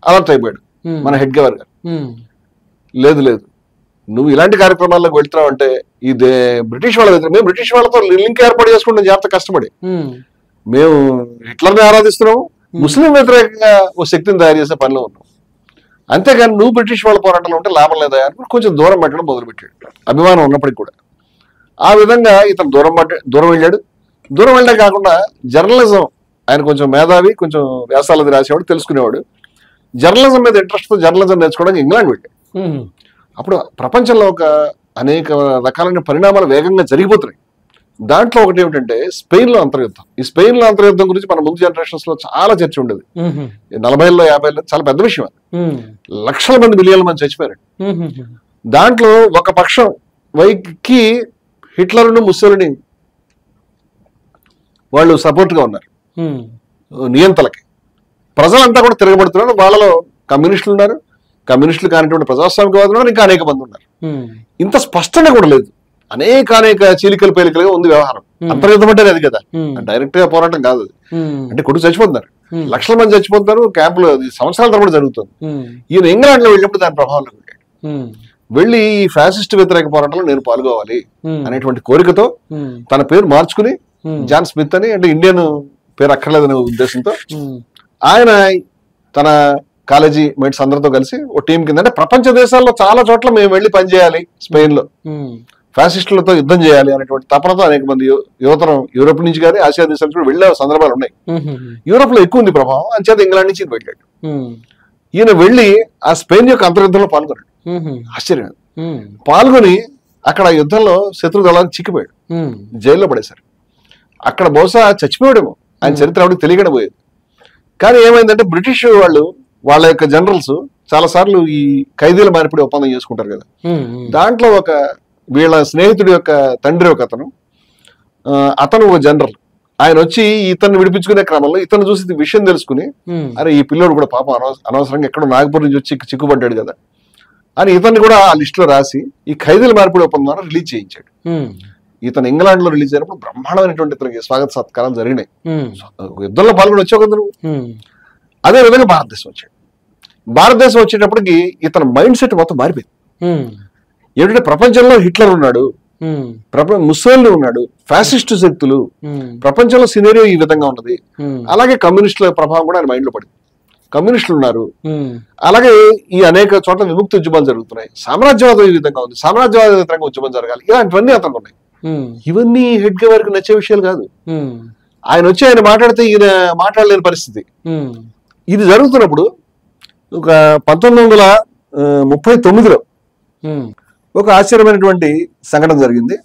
అలర్ట్ అయిపోయాడు మన హెడ్గేవార్ గారు. లేదు నువ్వు ఇలాంటి కార్యక్రమాల్లోకి వెళ్తున్నావు అంటే ఇది బ్రిటిష్ వాళ్ళ వ్యతిరేక, మేము బ్రిటిష్ వాళ్ళతో లింక్ ఏర్పాటు చేసుకుంటాం జాగ్రత్త కష్టపడి, మేము హిట్లర్ని ఆరాధిస్తున్నాము, ముస్లిం వ్యతిరేకంగా ఓ శక్తిని తయారు చేసే పనిలో ఉన్నాం, అంతేగాని నువ్వు బ్రిటిష్ వాళ్ళ పోరాటంలో ఉంటే లాభం లేదా అని కొంచెం దూరం పెట్టడం మొదలుపెట్టాడు, అభిమానం ఉన్నప్పటికీ కూడా. ఆ విధంగా ఇతను దూరం వెళ్ళాడు. దూరం వెళ్ళే కాకుండా జర్నలిజం, ఆయన కొంచెం మేధావి, కొంచెం వ్యాసాలది రాసేవాడు, తెలుసుకునేవాడు. జర్నలిజం మీద ఇంట్రెస్ట్తో జర్నలిజం నేర్చుకోవడానికి ఇంగ్లాండ్ వెళ్ళాడు. అప్పుడు ప్రపంచంలో అనేక రకాలైన పరిణామాలు వేగంగా జరిగిపోతున్నాయి. దాంట్లో ఒకటి ఏమిటంటే స్పెయిన్లో అంతర్యుద్ధం. ఈ స్పెయిన్లో అంతర్యుద్ధం గురించి మన ముందు జనరేషన్స్ లో చాలా చర్చ ఉండేది. 40లో 50లో చాలా పెద్ద విషయం అది. లక్షల మంది, మిలియన్ల మంది చచ్చిపోయారు. దాంట్లో ఒక పక్షం వైకి హిట్లర్ను, ముస్సోలిని వాళ్ళు సపోర్ట్ గా ఉన్నారు నియంతలకి. ప్రజలంతా కూడా తిరగబడుతున్నారు. వాళ్ళలో కమ్యూనిస్టులు ఉన్నారు, కమ్యూనిస్టులు కానిటువంటి ప్రజాస్వామికవాదులు ఉన్నారు, ఇంకా అనేక మంది ఉన్నారు. ఇంత స్పష్టంగా కూడా లేదు. అనేక చీలికల పేలికలుగా ఉంది వ్యవహారం. అంతర్గతం అంటే అది కదా, డైరెక్ట్ గా పోరాటం కాదు అది. అంటే కొడుకు చచ్చిపోతున్నారు, లక్షల మంది చచ్చిపోతున్నారు, క్యాంపులు సంవత్సరాల తరబడి జరుగుతుంది. ఈయన ఇంగ్లాండ్ లో వెళ్ళినప్పుడు దాని ప్రభావంలో వెళ్ళాడు. వెళ్ళి ఈ ఫ్యాసిస్ట్ వ్యతిరేక పోరాటంలో నేను పాల్గొవాలి అనేటువంటి కోరికతో తన పేరు మార్చుకుని జాన్ స్మిత్ అని, అంటే ఇండియన్ పేరు అక్కర్లేదనే ఉద్దేశంతో ఆయన తన కాలేజీ మేట్స్ అందరితో కలిసి ఓ టీం కింద, అంటే ప్రపంచ దేశాల్లో చాలా చోట్ల మేము వెళ్ళి పనిచేయాలి, స్పెయిన్ లో ఫ్యాసిస్టులతో యుద్ధం చేయాలి అనేటువంటి తపనతో అనేక మంది యువతరం యూరోప్ నుంచి కానీ ఆసియా దేశాల నుంచి వెళ్ళే సందర్భాలు ఉన్నాయి. యూరోప్ లో ఎక్కువ ఉంది ప్రభావం, అంచేత ఇంగ్లాండ్ నుంచి వెళ్ళాడు. ఈయన వెళ్ళి ఆ స్పెయిన్ యొక్క అంతర్యుద్ధంలో పాల్గొన్నాడు. ఆశ్చర్యం, పాల్గొని అక్కడ యుద్ధంలో శత్రు దళానికి చిక్కిపోయాడు, జైల్లో పడేశారు. అక్కడ బహుశా చచ్చిపోయాడేమో, ఆయన చరిత్ర ఆవిడకి తెలియకుండా పోయేది. కానీ ఏమైందంటే బ్రిటిష్ వాళ్ళు వాళ్ళ యొక్క జనరల్స్ చాలా సార్లు ఈ ఖైదీల మార్పిడి ఒప్పందం చేసుకుంటారు కదా, దాంట్లో ఒక వీళ్ళ స్నేహితుడి యొక్క తండ్రి ఒక అతను ఒక జనరల్, ఆయన వచ్చి ఇతన్ని విడిపించుకునే క్రమంలో ఇతను చూసి విషయం తెలుసుకుని, అరే ఈ పిల్లోడు కూడా పాపం అనవసరంగా ఎక్కడో నాగపూర్ నుంచి వచ్చి చిక్కుపడ్డాడు కదా అని ఇతన్ని కూడా ఆ లిస్ట్ లో రాసి ఈ ఖైదీల మార్పిడి ఒప్పందం రిలీజ్ చేయించాడు. ఇతను ఇంగ్లాండ్ లో రిలీజ్ అయినప్పుడు బ్రహ్మాండమైనటువంటి ఇతనికి స్వాగత సత్కారాలు జరిగినాయి. యుద్ధంలో పాల్గొని వచ్చావు కదా నువ్వు. అదే విధంగా భారతదేశం వచ్చాడు. భారతదేశం వచ్చేటప్పటికి ఇతని మైండ్ సెట్ మొత్తం మారిపోయింది. ఏమిటంటే ప్రపంచంలో హిట్లర్ ఉన్నాడు, ముస్సోలిని ఉన్నాడు, ఫ్యాసిస్ట్ శక్తులు, ప్రపంచంలో సినేరియో ఈ విధంగా ఉన్నది. అలాగే కమ్యూనిస్టుల ప్రభావం కూడా ఆయన మైండ్ లో పడింది. కమ్యూనిస్టులు ఉన్నారు, అలాగే ఈ అనేక చోట్ల విముక్తి ఉద్యమాలు జరుగుతున్నాయి, సామ్రాజ్యవాదం ఈ విధంగా ఉంది, సామ్రాజ్యవాద వ్యతిరేకంగా ఉద్యమం జరగాలి, ఇలాంటివన్నీ అతను ఉన్నాయి. ఇవన్నీ హెడ్ గవర్నర్ కి నచ్చే విషయాలు కాదు. ఆయన వచ్చి ఆయన మాట్లాడితే ఈయన మాట్లాడలేని పరిస్థితి. ఇది జరుగుతున్నప్పుడు ఒక 1939లో ఒక ఆశ్చర్యమైనటువంటి సంఘటన జరిగింది.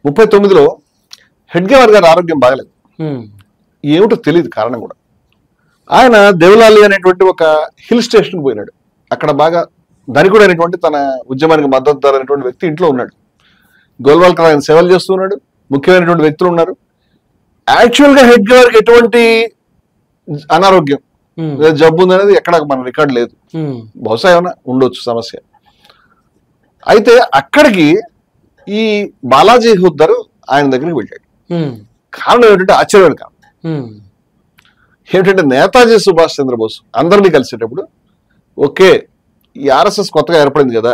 39లో హెడ్ గవర్నర్ గారి ఆరోగ్యం బాగలేదు, ఏమిటో తెలియదు కారణం కూడా. ఆయన దేవలాలి అనేటువంటి ఒక హిల్ స్టేషన్కి పోయినాడు. అక్కడ బాగా ధనికుడు అనేటువంటి తన ఉద్యమానికి మద్దతుదారు అనేటువంటి వ్యక్తి ఇంట్లో ఉన్నాడు. గోల్వాల్కర్ ఆయన సేవలు చేస్తున్నాడు, ముఖ్యమైనటువంటి వ్యక్తులు ఉన్నారు. యాక్చువల్ గా హెడ్ గవర్నర్కి ఎటువంటి అనారోగ్యం జబ్బు ఉంది అనేది ఎక్కడ మన రికార్డు లేదు, బహుశా ఏమైనా ఉండొచ్చు సమస్య. అయితే అక్కడికి ఈ బాలాజీ హుద్దర్ ఆయన దగ్గరికి వెళ్ళాడు. కారణం ఏమిటంటే ఆశ్చర్యమైన కారణం ఏమిటంటే నేతాజీ సుభాష్ చంద్రబోస్ అందరినీ కలిసేటప్పుడు, ఓకే ఈ ఆర్ఎస్ఎస్ కొత్తగా ఏర్పడింది కదా,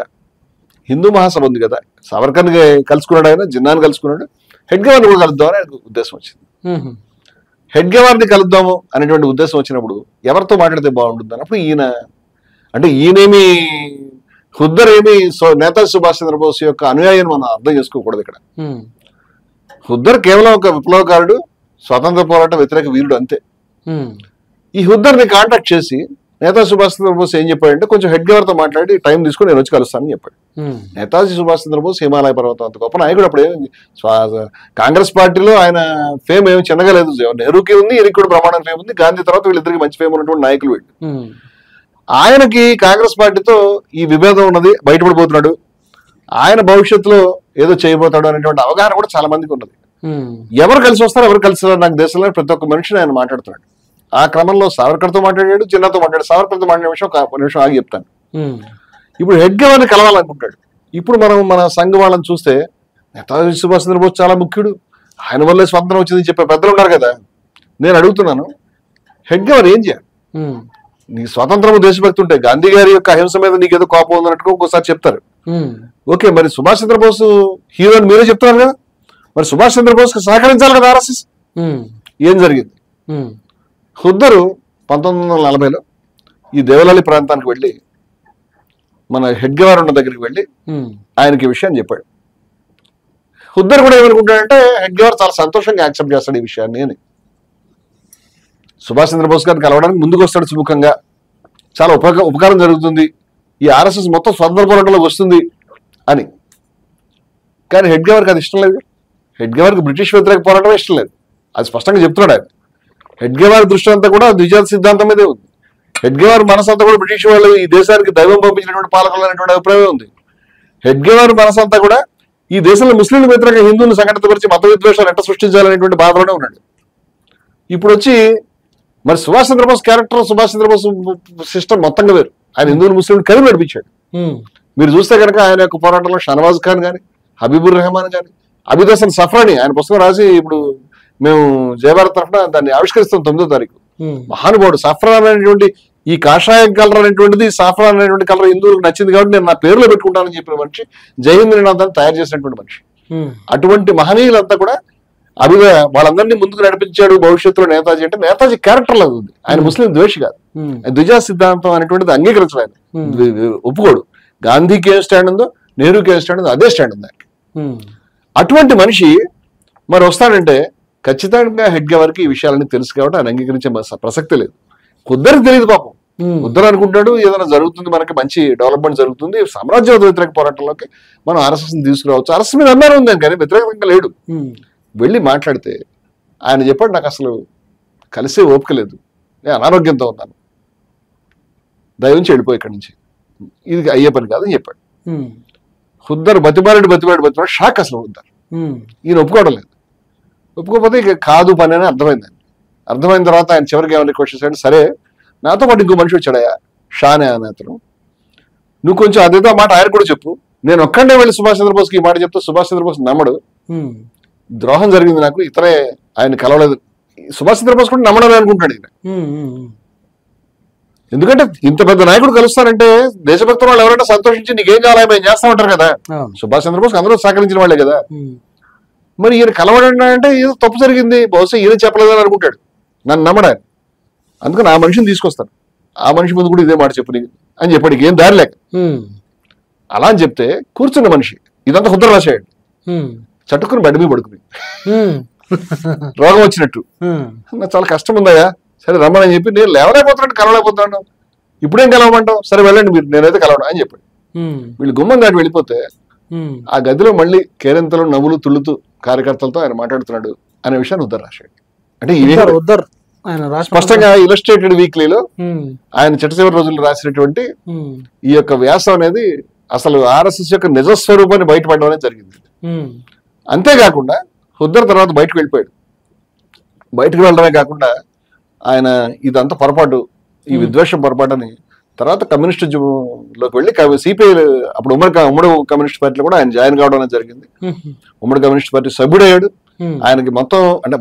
హిందూ మహాసభ ఉంది కదా, సావర్కర్ని కలుసుకున్నాడు, ఆయన జిన్నాని కలుసుకున్నాడు, హెడ్ గవర్నర్ కూడా కలుద్దామని ఆయనకు ఉద్దేశం వచ్చింది. హెడ్ గవర్నర్ని కలుద్దాము అనేటువంటి ఉద్దేశం వచ్చినప్పుడు ఎవరితో మాట్లాడితే బాగుంటుంది అన్నప్పుడు ఈయనేమి హుద్దర్ ఏమి నేతాజీ సుభాష్ చంద్రబోస్ యొక్క అనుయాయిని మనం అర్థం చేసుకోకూడదు. ఇక్కడ హుద్దర్ కేవలం ఒక విప్లవకారుడు, స్వాతంత్ర పోరాట వ్యతిరేక వీరుడు అంతే. ఈ హుద్దర్ని కాంటాక్ట్ చేసి నేతాజీ సుభాష్ చంద్రబోస్ ఏం చెప్పాడంటే, కొంచెం హెడ్ గవర్నర్తో మాట్లాడి టైం తీసుకుని నేను వచ్చి కలుస్తానని చెప్పాడు. నేతాజీ సుభాష్ చంద్రబోస్ హిమాలయ పర్వతం అంత గొప్ప నాయకుడు. అప్పుడు కాంగ్రెస్ పార్టీలో ఆయన ఫేమ్ ఏమి చిన్నగా లేదు, నెహ్రూకి ఉంది, ఈయనకి కూడా బ్రహ్మాండ ఫేమ్ ఉంది, గాంధీ తర్వాత వీళ్ళిద్దరికి మంచి ఫేమ్ ఉన్నటువంటి నాయకులు వీళ్ళు. ఆయనకి కాంగ్రెస్ పార్టీతో ఈ విభేదం ఉన్నది, బయటపడిపోతున్నాడు, ఆయన భవిష్యత్తులో ఏదో చేయబోతాడు అనేటువంటి అవగాహన కూడా చాలా మందికి ఉన్నది. ఎవరు కలిసి వస్తారు, ఎవరు కలిసి నాకు దేశంలో ప్రతి ఒక్క మనిషిని ఆయన మాట్లాడుతున్నాడు. ఆ క్రమంలో సావర్కర్తో మాట్లాడాడు, చిన్నతో మాట్లాడాడు. సావర్కర్తో మాట్లాడే విషయం ఒక నిమిషం ఆగి చెప్తాను. ఇప్పుడు హెడ్ గవర్నర్ కలవాలనుకుంటాడు. ఇప్పుడు మనం మన సంఘ వాళ్ళని చూస్తే నేతాజీ సుభాష్ చంద్రబోస్ చాలా ముఖ్యుడు, ఆయన వల్లే స్వాతంత్రం వచ్చిందని చెప్పే పెద్దలు ఉన్నారు కదా. నేను అడుగుతున్నాను, హెడ్ గవర్నర్ ఏం చేయాలి? నీ స్వాతంత్రము దేశభక్తి ఉంటే గాంధీ గారి యొక్క అహింస మీద నీకేదో కోపం ఉందన్నట్టుగా ఒక్కోసారి చెప్తారు. ఓకే, మరి సుభాష్ చంద్రబోస్ హీరో అని మీరే చెప్తున్నారు కదా, మరి సుభాష్ చంద్రబోస్ కి సహకరించాలి కదా ఆర్ఎస్ఎస్. ఏం జరిగింది? హుద్దరు 1940లో ఈ దేవలాలి ప్రాంతానికి వెళ్ళి మన హెడ్ గవర్నర్ ఉన్న దగ్గరికి వెళ్ళి ఆయనకి ఈ విషయాన్ని చెప్పాడు. హుద్దర్ కూడా ఏమనుకుంటాడంటే హెడ్ గవర్నర్ చాలా సంతోషంగా యాక్సెప్ట్ చేస్తాడు ఈ విషయాన్ని అని. సుభాష్ చంద్రబోస్ గారిని కలవడానికి ముందుకు వస్తాడు సుముఖంగా, చాలా ఉపకారం జరుగుతుంది, ఈ ఆర్ఎస్ఎస్ మొత్తం స్వతంత్ర పోరాటంలోకి వస్తుంది అని. కానీ హెడ్ గవర్నర్కి అది ఇష్టం లేదు. హెడ్ గవర్నర్కి బ్రిటిష్ వ్యతిరేక పోరాటం ఇష్టం లేదు, అది స్పష్టంగా చెప్తున్నాడు ఆయన. హెడ్ గవర్నర్ దృష్టి అంతా కూడా ద్విజాత సిద్ధాంతం మీదే ఉంది. హెడ్ గవర్నర్ మనసంతా కూడా బ్రిటిష్ వాళ్ళు ఈ దేశానికి దైవం పంపించినటువంటి పాలకులు అనేటువంటి అభిప్రాయం ఉంది. హెడ్ గవర్నర్ మనసంతా కూడా ఈ దేశంలో ముస్లింల వ్యతిరేక హిందువులను సంఘటితపరిచి మత విద్వేషాలు ఎట్ట సృష్టించాలనేటువంటి బాధలోనే ఉన్నాడు. ఇప్పుడు వచ్చి మరి సుభాష్ చంద్రబోస్ క్యారెక్టర్, సుభాష్ చంద్రబోస్ సిస్టమ్ మొత్తంగా వేరు. ఆయన హిందువులు ముస్లింలు కలిపి నడిపించాడు. మీరు చూస్తే కనుక ఆయన యొక్క పోరాటంలో షనవాజ్ ఖాన్ కానీ, హబీబుర్ రెహమాన్ కానీ, అబిద్ హసన్ సఫ్రాని ఆయన పుస్తకం రాసి ఇప్పుడు మేము జయభారత్ తరఫున దాన్ని ఆవిష్కరిస్తాం 9వ తారీఖు. మహానుభావుడు. సఫ్రాన్ అనేటువంటి ఈ కాషాయం కలర్ అనేటువంటిది, సాఫ్రాన్ అనేటువంటి కలర్ హిందువులకు నచ్చింది కాబట్టి నేను నా పేరులో పెట్టుకుంటానని చెప్పిన మనిషి, జైహింద్ నినాదాన్ని తయారు చేసినటువంటి మనిషి. అటువంటి మహనీయులంతా కూడా వాళ్ళందరినీ ముందుకు నడిపించాడు భవిష్యత్తులో నేతాజీ అంటే. నేతాజీ క్యారెక్టర్ లాగా ఉంది. ఆయన ముస్లిం ద్వేషి కాదు. ద్విజా సిద్ధాంతం అనేటువంటిది అంగీకరించలేదు, ఆయన ఒప్పుకోడు. గాంధీకి ఏం స్టాండ్ ఉందో, నెహ్రూకి ఏం స్టాండ్ ఉందో అదే స్టాండ్ ఉంది ఆయనకి. అటువంటి మనిషి మరి వస్తాడంటే ఖచ్చితంగా హెడ్గేవార్కి ఈ విషయాలన్నీ తెలుసు కాబట్టి ఆయన అంగీకరించే ప్రసక్తి లేదు. ఖుద్దరికి తెలియదు పాపం. ఖుద్దరు అనుకుంటాడు ఏదైనా జరుగుతుంది, మనకి మంచి డెవలప్మెంట్ జరుగుతుంది, సామ్రాజ్యవాద వ్యతిరేక పోరాటంలోకి మనం ఆర్ఎస్ఎస్ తీసుకురావచ్చు. ఆర్ఎస్ఎస్ మీద అన్నారు ఉంది కానీ వ్యతిరేకంగా లేడు. వెళ్ళి మాట్లాడితే ఆయన చెప్పాడు, నాకు అసలు కలిసే ఓపిక లేదు, నేను అనారోగ్యంతో ఉన్నాను, దయవుంచి వెళ్ళిపోయి ఇక్కడి నుంచి, ఇది అయ్యే పని కాదని చెప్పాడు. ఖుద్దరు బతిమాడు షాక్ అసలు ఖుద్దరు. ఈయన ఒప్పుకోవడం లేదు. ఒప్పుకోకపోతే ఇక కాదు పని అని అర్థమైంది. అర్థమైన తర్వాత ఆయన చివరికి ఏమైనా రిక్వెస్ట్ చేశాడు, సరే నాతో పాటు ఇంకో మనిషి వచ్చాడయా షానే అనే అతను, నువ్వు కొంచెం అదేదో మాట ఆయన కూడా చెప్పు, నేను ఒక్కడే వెళ్ళి సుభాష్ చంద్రబోస్కి ఈ మాట చెప్తే సుభాష్ చంద్రబోస్ నమ్మడు, ద్రోహం జరిగింది నాకు, ఇతరే ఆయన కలవలేదు. సుభాష్ చంద్రబోస్ కూడా నమ్మడని అనుకుంటాడు ఈయన. ఎందుకంటే ఇంత పెద్ద నాయకుడు కలుస్తారంటే దేశభక్తుల వాళ్ళు ఎవరైనా సంతోషించి నీకేం కావాలి మేము చేస్తా ఉంటారు కదా. సుభాష్ చంద్రబోస్ అందరూ సహకరించిన వాళ్ళే కదా. మరి ఈయన కలవడం అంటే ఏదో తప్పు జరిగింది, బహుశా ఈయన చెప్పలేదని అనుకుంటాడు, నన్ను నమ్మడానికి. అందుకని ఆ మనిషిని తీసుకొస్తాను, ఆ మనిషి ముందు కూడా ఇదే మాట చెప్పు అని చెప్పాడు. ఏం దారి లేక అలా అని చెప్తే కూర్చున్న మనిషి ఇదంతా ఖుద్దరు రాశాడు. చట్టుకుని బెడ్ మీద పడుకుని రోగం వచ్చినట్టు, నాకు చాలా కష్టం ఉందయ్యా, సరే రమ్మని చెప్పి, నేను లేవలేకపోతున్నాడు, కలవలేకపోతున్నాను, ఇప్పుడేం కలవమంటావు, సరే వెళ్ళండి మీరు, నేనైతే కలవడం అని చెప్పాడు. వీళ్ళు గుమ్మం దాటి వెళ్ళిపోతే ఆ గదిలో మళ్ళీ కేరింతలు నవ్వులు తుళ్ళుతూ కార్యకర్తలతో ఆయన మాట్లాడుతున్నాడు అనే విషయాన్ని ఉద్దర్ రాశాడు. అంటే స్పష్టంగా ఇలస్ట్రేటెడ్ వీక్లీలో ఆయన చిట్టచివరి రోజుల్లో రాసినటువంటి ఈ యొక్క వ్యాసం అనేది అసలు ఆర్ఎస్ఎస్ యొక్క నిజస్వరూపాన్ని బయటపడడం అనేది జరిగింది. అంతేకాకుండా ఉద్దర్ తర్వాత బయటకు వెళ్ళిపోయాడు. బయటకు వెళ్ళడమే కాకుండా ఆయన ఇదంతా పొరపాటు, ఈ విద్వేషం పొరపాటు అని తర్వాత కమ్యూనిస్ట్ లోకి వెళ్ళి సిపిఐ అప్పుడు ఉమ్మడి కమ్యూనిస్ట్ పార్టీలో కూడా ఆయన జాయిన్ కావడం అనేది జరిగింది. ఉమ్మడి కమ్యూనిస్ట్ పార్టీ సభ్యుడయ్యాడు. ఆయనకి మొత్తం అంటే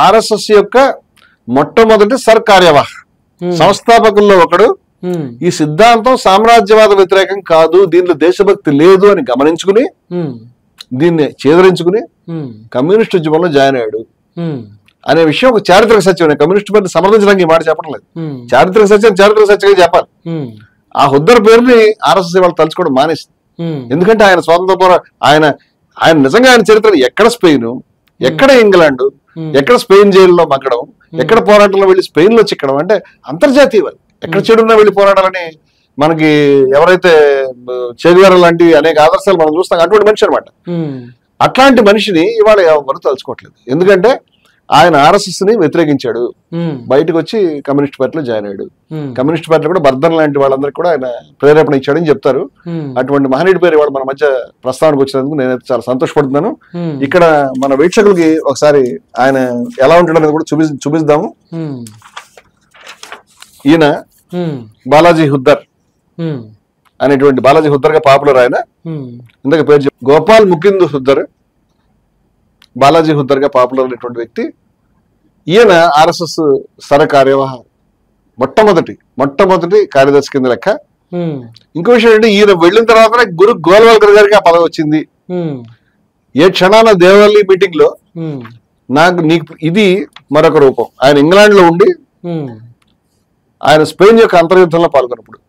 ఆర్ఎస్ఎస్ యొక్క మొట్టమొదటి సర్కార్యవాహ సంస్థాపకుల్లో ఒకడు. ఈ సిద్ధాంతం సామ్రాజ్యవాద వ్యతిరేకం కాదు, దీనిలో దేశభక్తి లేదు అని గమనించుకుని దీన్ని చేదరించుకుని కమ్యూనిస్ట్ ఉద్యమంలో జాయిన్ అయ్యాడు అనే విషయం ఒక చారిత్రక సత్యం. కమ్యూనిస్ట్ పార్టీ సమర్థించడానికి ఈ మాట చెప్పడం లేదు, చారిత్రక సత్యంగా చెప్పాలి. ఆ ఉద్దర్ పేరుని ఆర్ఎస్ఎస్ వాళ్ళు తలుచుకోవడం మానేసింది. ఎందుకంటే ఆయన స్వాతంత్ర పోరాటం, ఆయన నిజంగా ఆయన చరిత్ర ఎక్కడ స్పెయిన్, ఎక్కడ ఇంగ్లాండ్, ఎక్కడ స్పెయిన్ జైల్లో మగ్గడం, ఎక్కడ పోరాటంలో వెళ్ళి స్పెయిన్ లో చిక్కడం, అంటే అంతర్జాతీయ ఎక్కడ చెడున్నా వెళ్ళి పోరాటాలని మనకి ఎవరైతే చేగువార లాంటి అనేక ఆదర్శాలు మనం చూస్తాం, అటువంటి మనిషి అనమాట. అట్లాంటి మనిషిని ఇవాళ ఎవరు తలుచుకోవట్లేదు. ఎందుకంటే ఆయన ఆర్ఎస్ఎస్ ని వ్యతిరేకించాడు, బయటకు వచ్చి కమ్యూనిస్ట్ పార్టీలో జాయిన్ అయ్యాడు. కమ్యూనిస్ట్ పార్టీలో కూడా బర్ధన్ లాంటి వాళ్ళందరికీ కూడా ఆయన ప్రేరేపణ ఇచ్చాడని చెప్తారు. అటువంటి మహనీయుడి పేరు ఇవాళ మన మధ్య ప్రస్తావనకు వచ్చినందుకు నేనైతే చాలా సంతోషపడుతున్నాను. ఇక్కడ మన వీక్షకులకి ఒకసారి ఆయన ఎలా ఉంటాడు అనేది కూడా చూపిద్దాము. ఈయన బాలాజీ హుద్దర్ అనేటువంటి, బాలాజీ హుద్దర్ గా పాపులర్. ఆయన ఇందాక పేరు గోపాల్ ముకుంద్ హుద్దర్, బాలాజీ హుద్దర్ గా పాపులర్ అయినటువంటి వ్యక్తి. ఈయన ఆర్ఎస్ఎస్ సరకార్యవాహ మొట్టమొదటి కార్యదర్శి కింద లెక్క. ఇంకో విషయం ఏంటంటే ఈయన వెళ్ళిన తర్వాత గురు గోల్వాల్కర్ గారికి ఆ పదవి వచ్చింది. ఏ క్షణాన దేవల్లి మీటింగ్ లో నీకు ఇది మరొక రూపం. ఆయన ఇంగ్లాండ్ లో ఉండి ఆయన స్పెయిన్ యొక్క అంతర్యుద్ధంలో పాల్గొన్నప్పుడు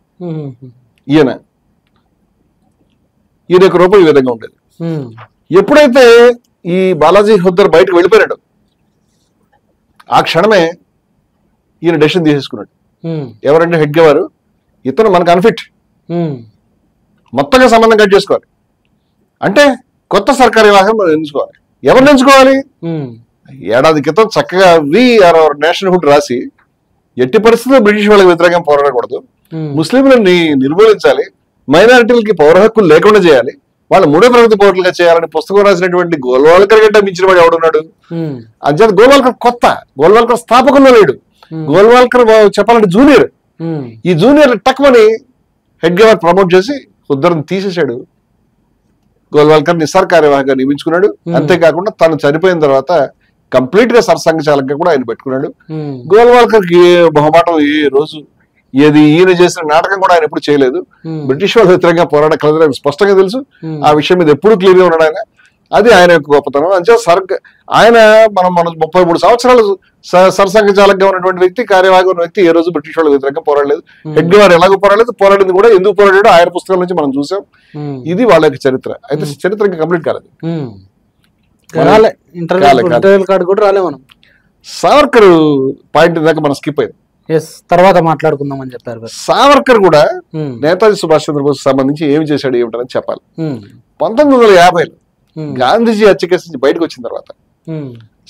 ఈయన యొక్క రూపం ఈ విధంగా ఉండేది. ఎప్పుడైతే ఈ బాలాజీ హుద్దర్ బయటకు వెళ్ళిపోయాడు, ఆ క్షణమే ఈయన డెసిషన్ తీసేసుకున్నాడు. ఎవరంటే హెడ్గేవారు, ఇతను మనకు అన్ఫిట్, మొత్తంగా సంబంధం కట్ చేసుకోవాలి అంటే కొత్త సర్కారీ వాహనం మనం ఎంచుకోవాలి. ఎవరిని ఎంచుకోవాలి? ఏడాది క్రితం చక్కగా నేషనల్హుడ్ రాసి ఎట్టి పరిస్థితుల్లో బ్రిటిష్ వాళ్ళకి వ్యతిరేకంగా పోరాడకూడదు, ముస్లింలను నిర్మూలించాలి, మైనారిటీలకి పౌర హక్కులు లేకుండా చేయాలి, వాళ్ళు మూడో తరగతి పౌరులుగా చేయాలని పుస్తకం రాసినటువంటి గోల్వాల్కర్ గంట మించిన వాడు ఎవడున్నాడు? అంచేత గోల్వాల్కర్ స్థాపకుల్లో లేడు. గోల్వాల్కర్ చెప్పాలంటే జూనియర్. ఈ జూనియర్ టక్మని హెడ్గేవార్ ప్రమోట్ చేసి ఉద్దర్ని తీసేశాడు. గోల్వాల్కర్ నిస్సార్ కార్యవాహిగా నియమించుకున్నాడు. అంతేకాకుండా తను చనిపోయిన తర్వాత కంప్లీట్ గా సర్సంఘచాలకంగా కూడా ఆయన పెట్టుకున్నాడు. గోల్వాల్కర్ కి ఏ బహుమాటం ఏ రోజు ఏది ఈయన చేసిన నాటకం కూడా ఆయన ఎప్పుడు చేయలేదు. బ్రిటిష్ వాళ్ళ వ్యతిరేకంగా పోరాడగలదు స్పష్టంగా తెలుసు. ఆ విషయం మీద ఎప్పుడు క్లియర్ గా ఉన్నాడు ఆయన. అది ఆయన యొక్క గొప్పతనం. అంటే ఆయన మనం 33 సంవత్సరాలు సర్సంఘచాలకంగా ఉన్నటువంటి వ్యక్తి, కార్యవాహి ఉన్న వ్యక్తి ఏ రోజు బ్రిటిష్ వాళ్ళ వ్యతిరేకంగా పోరాడలేదు. హెడ్గేవార్ ఎలాగో పోరాడలేదు, పోరాడింది కూడా ఎందుకు పోరాడాడో ఆయన పుస్తకాల నుంచి మనం చూసాం. ఇది వాళ్ళ యొక్క చరిత్ర. అయితే చరిత్ర ఇంకా కంప్లీట్ కాలేదు. సావర్కర్ పాయింట్ దాకా మనం స్కిప్ అయింది, తర్వాత మాట్లాడుకుందాం అని చెప్పారు. సావర్కర్ కూడా నేతాజీ సుభాష్ చంద్రబోస్ సంబంధించి ఏమి చేశాడు ఏమిటని చెప్పాలి. 1950లో గాంధీజీ హత్య కేసు నుంచి బయటకు వచ్చిన తర్వాత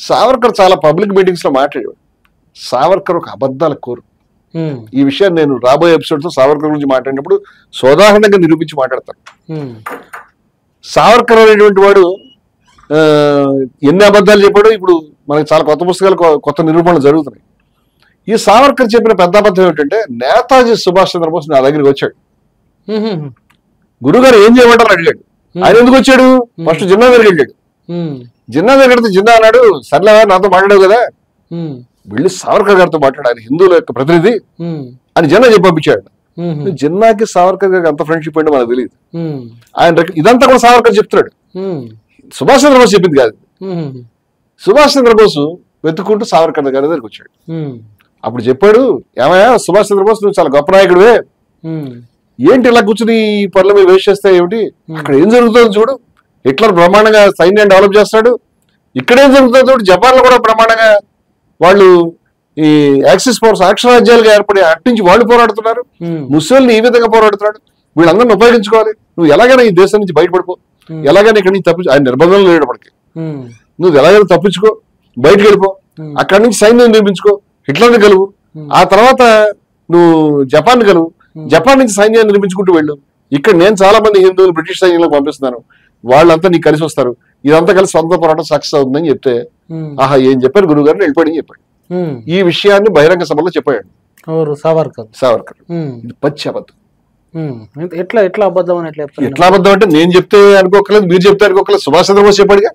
సావర్కర్ చాలా పబ్లిక్ మీటింగ్స్ లో మాట్లాడేవాడు. సావర్కర్ ఒక అబద్ధాల కోరు. ఈ విషయాన్ని నేను రాబోయే ఎపిసోడ్స్ లో సావర్కర్ గురించి మాట్లాడినప్పుడు సోదాహరణంగా నిరూపించి మాట్లాడతాను. సావర్కర్ అనేటువంటి వాడు ఎన్ని అబద్ధాలు చెప్పాడో ఇప్పుడు మనకి చాలా కొత్త పుస్తకాలు, కొత్త నిరూపణలు జరుగుతున్నాయి. ఈ సావర్కర్ చెప్పిన పెద్ద అబద్ధం ఏమిటంటే, నేతాజీ సుభాష్ చంద్రబోస్ నా దగ్గరికి వచ్చాడు, గురుగారు ఏం చేయమంటారు అడిగాడు. ఆయన ఎందుకు వచ్చాడు? ఫస్ట్ జిన్నా దగ్గరికి వెళ్ళాడు. జిన్నా దగ్గర జిన్నా అన్నాడు, సర్లే నాతో మాట్లాడావు కదా, వెళ్ళి సావర్కర్ గారితో మాట్లాడు, ఆయన హిందువుల యొక్క ప్రతినిధి అని జిన్నా చెప్పి పంపించాడు. జిన్నాకి సావర్కర్ గారికి అంత ఫ్రెండ్షిప్ అంటే మనకు తెలియదు. ఆయన ఇదంతా కూడా సావర్కర్ చెప్తున్నాడు, సుభాష్ చంద్రబోస్ చెప్పింది కాదు. సుభాష్ చంద్రబోస్ వెతుక్కుంటూ సావర్కర్ గారి దగ్గరికి వచ్చాడు. అప్పుడు చెప్పాడు, ఏమయ్యా సుభాష్ చంద్రబోస్ నువ్వు చాలా గొప్ప నాయకుడివే, ఏంటి ఇలా కూర్చుని ఈ పనుల మీద వేస్ట్ చేస్తే ఏమిటి, అక్కడ ఏం జరుగుతుందో చూడు, హిట్లర్ బ్రహ్మాండంగా సైన్యాన్ని డెవలప్ చేస్తాడు, ఇక్కడేం జరుగుతుందో చూడు, జపాన్ లో కూడా బ్రహ్మాండంగా వాళ్ళు ఈ యాక్సిస్ ఫోర్స్ అక్షరాజ్యాలుగా ఏర్పడి అట్టించి వాళ్ళు పోరాడుతున్నారు, ముస్లింలు ఈ విధంగా పోరాడుతున్నాడు, వీళ్ళందరినీ ఉపయోగించుకోవాలి, నువ్వు ఎలాగైనా ఈ దేశం నుంచి బయటపడిపో, ఎలాగైనా ఇక్కడ నుంచి తప్పించు, ఆయన నిర్బంధంలో లేడప్పటికి నువ్వు ఎలాగైనా తప్పించుకో, బయటకు వెళ్ళిపో, అక్కడి నుంచి సైన్యం నిర్మించుకో, హిట్లర్ని కలువు, ఆ తర్వాత నువ్వు జపాన్ కలువు, జపాన్ నుంచి సైన్యాన్ని నిర్మించుకుంటూ వెళ్ళు, ఇక్కడ నేను చాలా మంది హిందువులు బ్రిటిష్ సైన్యంలో పంపిస్తున్నాను, వాళ్ళంతా నీకు కలిసి వస్తారు, ఇదంతా కలిసి సొంత పోరాటం సక్సెస్ అవుతుందని చెప్తే, ఆహా ఏం చెప్పారు గురువు గారిని వెళ్ళిపోయి చెప్పాడు. ఈ విషయాన్ని బహిరంగ సభలో చెప్పాడు సావర్కర్. ఇది పచ్చి అబద్ధం. ఎట్లా అబద్ధం అని ఎట్లా అబద్ధం అంటే నేను చెప్తే అనుకోకలేదు, మీరు చెప్తే అనుకోకలేదు, సుభాష్ చంద్రబోస్ చెప్పాడుగా.